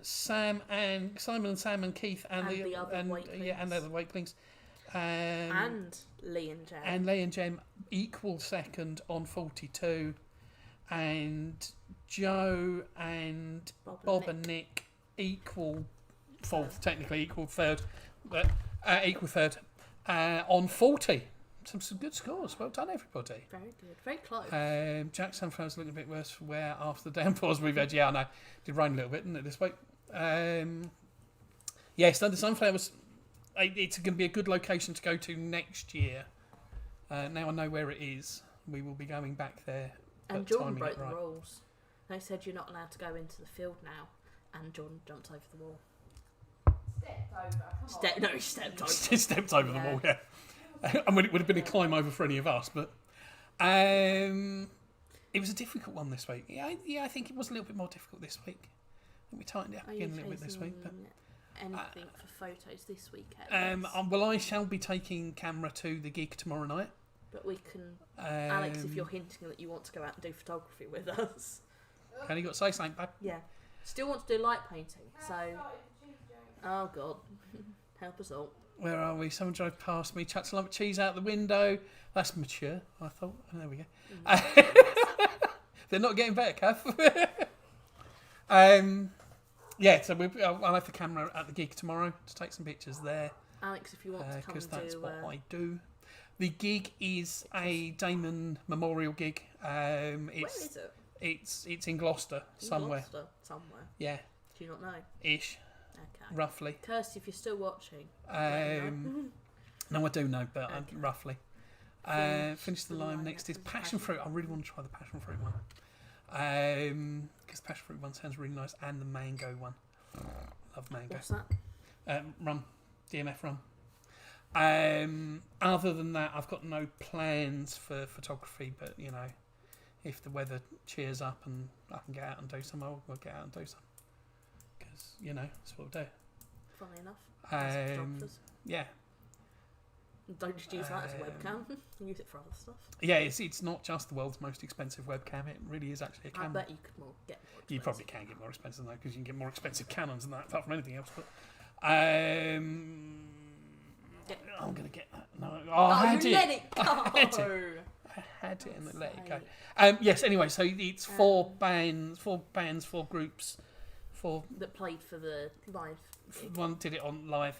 Simon and Sam and Keith and the other Wakelings. Yeah, and the other Wakelings. And Lee and Jem. And Lee and Jem equal second on 42. And Joe and Bob and Nick equal fourth, technically equal third, but equal third on 40. Some good scores. Well done, everybody. Very good. Very close. Jack Sunflower's looking a bit worse for wear after the downpours we've had. Yeah, I know. It did rain a little bit, didn't it, this week? Yes, the Sunflowers, it's going to be a good location to go to next year. Now I know where it is. We will be going back there. And Jordan broke the rules. They said you're not allowed to go into the field now. And Jordan jumped over the wall. Stepped over. Come on. No, he stepped over. He stepped over the wall, yeah. I mean, it would have been a climb over for any of us, but it was a difficult one this week. Yeah, I think it was a little bit more difficult this week. I think we tightened it up again a little bit this week. But anything for photos this weekend? Well, I shall be taking camera to the gig tomorrow night. But we can, Alex, if you're hinting that you want to go out and do photography with us. Only got to say something, babe. Yeah. Still want to do light painting, so... Oh, God. Help us all. Where are we? Someone drove past me, chucked a lump of cheese out the window. That's mature, I thought. Oh, there we go. They're not getting better, Kath. Yeah, so I'll have the camera at the gig tomorrow to take some pictures there. Alex, if you want to come because that's do, what I do. The gig is a Damon Memorial gig. Where is it? It's in Gloucester somewhere. Somewhere. Yeah. Do you not know? Ish. Okay. Roughly. Kirsty, if you're still watching. No, I do know, but okay. Roughly. Finish the line next is passion fruit. I really want to try the passion fruit one. Because the passion fruit one sounds really nice, and the mango one. Love mango. What's that? Rum. DMF rum. Other than that, I've got no plans for photography, but you know, if the weather cheers up and I can get out and do some, I'll get out and do some. Because, you know, that's what we'll do. Funny enough. As photographers. Yeah. Don't just use that as a webcam. Use it for other stuff. Yeah, it's not just the world's most expensive webcam. It really is actually a camera. I bet you could get more expensive. You probably can get more expensive than that because you can get more expensive Canons than that, apart from anything else. But I'm going to get that. No, I had it. Let it go. I had it and then let it go. Yes, anyway, so it's four bands, four groups. That played for the live gig. One did it on live.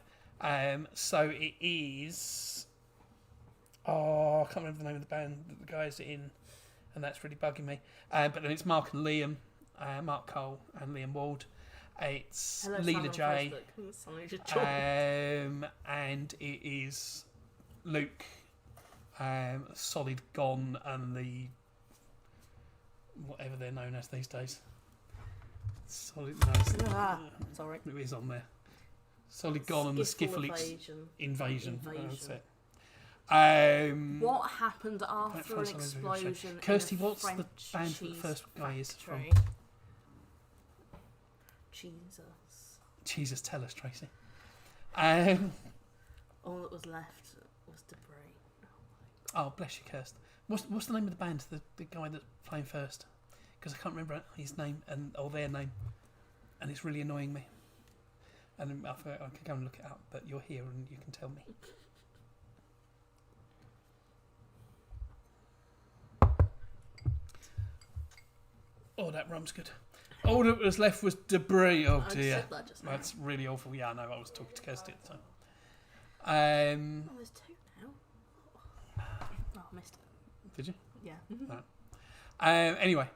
So it is... I can't remember the name of the band that the guys are in, and that's really bugging me. But then it's Mark and Liam, Mark Cole and Liam Ward. It's Leela J. And it is Luke, Solid Gone, and the... whatever they're known as these days. Solid... No, sorry. It is on there. Solid Gone and the Skiffle Invasion. That's it. What happened after an explosion? Kirsty, what's the band that the first guy is from? Jesus, tell us, Tracy. All that was left was debris. Oh, bless you, Kirst. What's the name of the band? The guy that's playing first? Because I can't remember his name or their name, and it's really annoying me. And I could go and look it up, but you're here and you can tell me. Oh, that rum's good. All that was left was debris. Oh dear, that's really awful. Yeah, I know. I was talking to Kirsty at the time. There's two now. Oh, I missed it. Did you? Yeah. No. Anyway,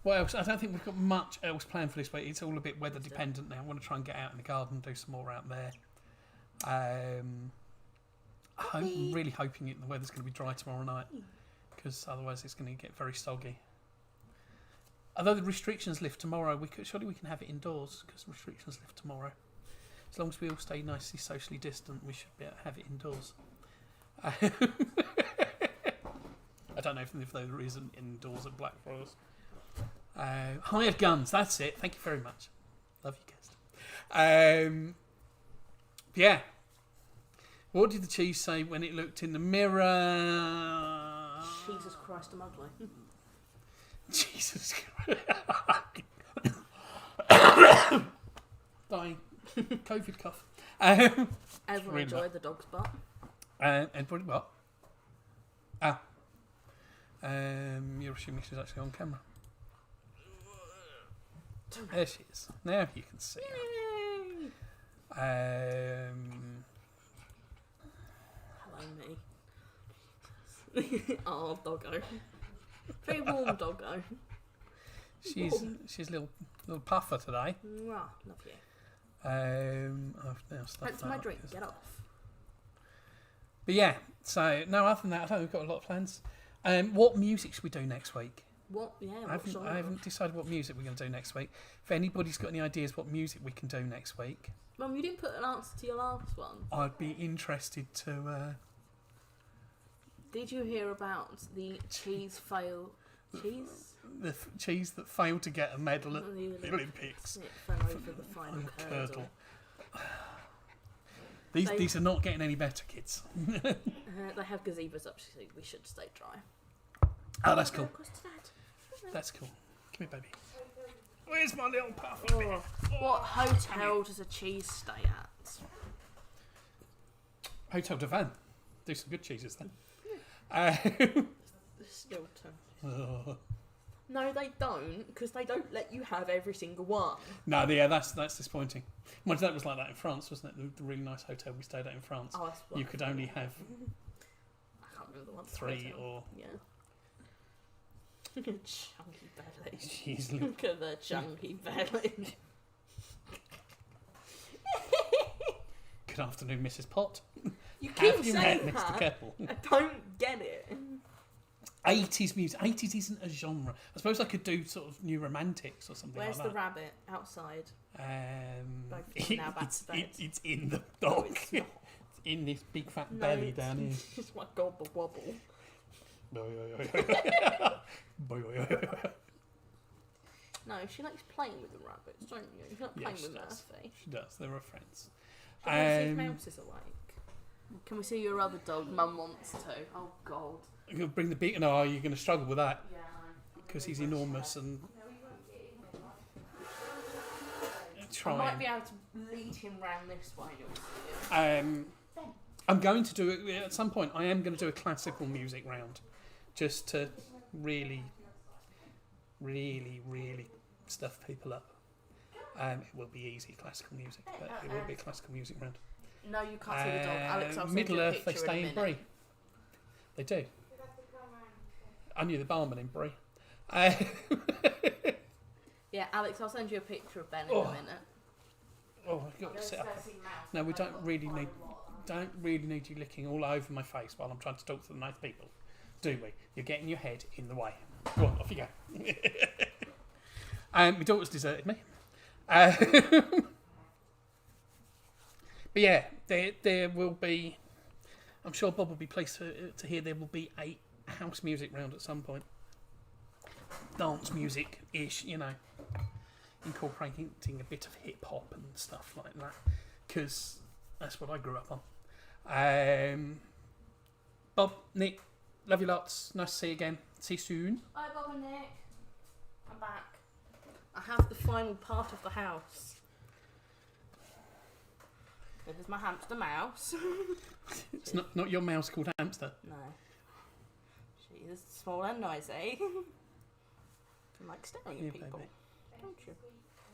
What else? I don't think we've got much else planned for this week. It's all a bit weather dependent now. I want to try and get out in the garden, do some more out there. I'm really hoping the weather's going to be dry tomorrow night, because otherwise it's going to get very soggy. Although the restrictions lift tomorrow, surely we can have it indoors, because restrictions lift tomorrow. As long as we all stay nicely socially distant, we should be able to have it indoors. I don't know if there isn't indoors at Black Forest. Hired guns, that's it. Thank you very much. Love you, guest. Yeah. What did the cheese say when it looked in the mirror? Jesus Christ, I'm ugly. Jesus Christ. Dying. COVID cough. Everyone really enjoyed bad. the dog's butt. Everybody what? You're assuming she's actually on camera. There she is. Now you can see her. Hello, me. Oh, doggo. Very warm doggo. She's a little puffer today. Mwah, love you. I've now stuffed That's that my up drink. because- Get off. But yeah, so no, other than that, I think we've got a lot of plans. What music should we do next week? What? Yeah. I What genre? haven't decided what music we're going to do next week. If anybody's got any ideas what music we can do next week, Mum, you didn't put an answer to your last one. I'd be interested to. Did you hear about the cheese fail? Cheese? The cheese that failed to get a medal at The the Olympics. It fell over the final curdle. These are not getting any better, kids. They have gazebos up, so we should stay dry. Oh, that's cool. Across to that. That's cool. Come here, baby. Where's my little puff? Oh, what hotel does a cheese stay at? Hotel de Van. Do some good cheeses then. Stilton. No, they don't, because they don't let you have every single one. No, yeah, that's disappointing. Mind you, that was like that in France, wasn't it? The really nice hotel we stayed at in France. Oh, that's You could only have I can't remember the one. 3 or. Yeah. Chunky belly. Jeez, Look at the chunky belly. good afternoon, Mrs. Pott. You keep Have you met saying Mr. that. Kettle? I don't get it. 80s music. 80s isn't a genre. I suppose I could do sort of new romantics or something Where's like the rabbit? Outside. that. Both now back to bed. It's in the No, dog. it's not. It's in this big fat No, belly it's down here. just my gobble wobble. No, she likes playing with the rabbits, don't you? You're not Yeah, playing she with does. Murphy. She does. They're her friends. Can we see if Um, Mouse is awake? Can we see your other dog? Mum wants to. Oh, God. I'm going to bring the big. No, you're going to struggle with that Yeah. because he's enormous and. I might be Trying. able to lead him round this way. You'll see it. I'm going to do it at some point. I am going to do a classical music round, just to really, really, really stuff people up. It will be easy classical music, but it will be a classical music round. No, you can't see the dog. Alex, I'll send Middle you a Earth, they picture stay in a in minute. Brie. They do. I knew the barman in Brie. Yeah, Alex, I'll send you a picture of Ben in Oh. a minute. Oh, I've got to sit up. No, we don't really need you licking all over my face while I'm trying to talk to the nice people, do we? You're getting your head in the way. Go on, off you go. My daughter's deserted me. But yeah, there will be. I'm sure Bob will be pleased to hear there will be a house music round at some point. Dance music-ish, you know, incorporating a bit of hip-hop and stuff like that, because that's what I grew up on. Bob, Nick, love you lots. Nice to see you again. See you soon. Hi, Bob and Nick. I'm back. I have the final part of the house. This is my hamster Mouse. It's not your mouse called Hamster. No. She is small and noisy. And like staring Yeah, at people. baby. Don't you?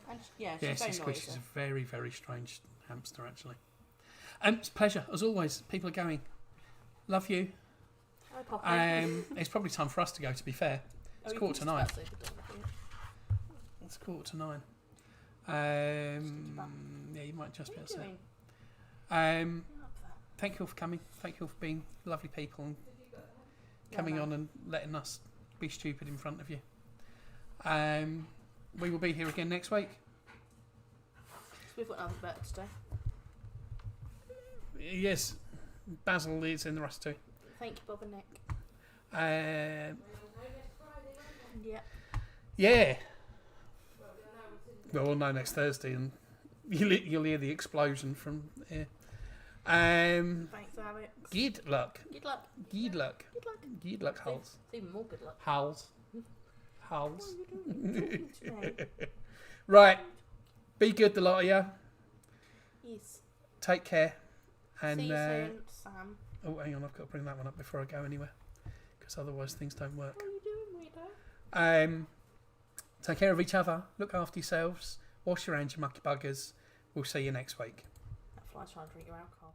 And yeah, Yeah, she's very she's noisy. She's a very, very strange hamster, actually. It's a pleasure, as always. People are going. Love you. Hi, Poppy. It's probably time for us to go, to be fair. It's you quarter can to 9. just about say the dog, It's 9:15. Yeah, you might just be What are you upset. doing? You're up there. Thank you all for coming. Thank you all for being lovely people and Yeah, coming no. on and letting us be stupid in front of you. We will be here again next week. So we've got another bet today. Yes, Basil is in the rust too. Thank you, Bob and Nick. Yeah. Yeah. Well, we'll know next Thursday, and you'll hear the explosion from here. Thanks, Alex. Good luck. Good luck. Good luck. Good luck. Good luck, Hulls. It's even more good luck. Hulls. What Hulls. are you doing? Talking to me. Right. Be good, the lot of you. Yes. Take care. And See you soon, Sam. oh, hang on, I've got to bring that one up before I go anywhere, because otherwise things don't work. What are you doing, weirdo? Take care of each other. Look after yourselves. Wash your hands, you mucky buggers. We'll see you next week. That fly's trying to drink your alcohol.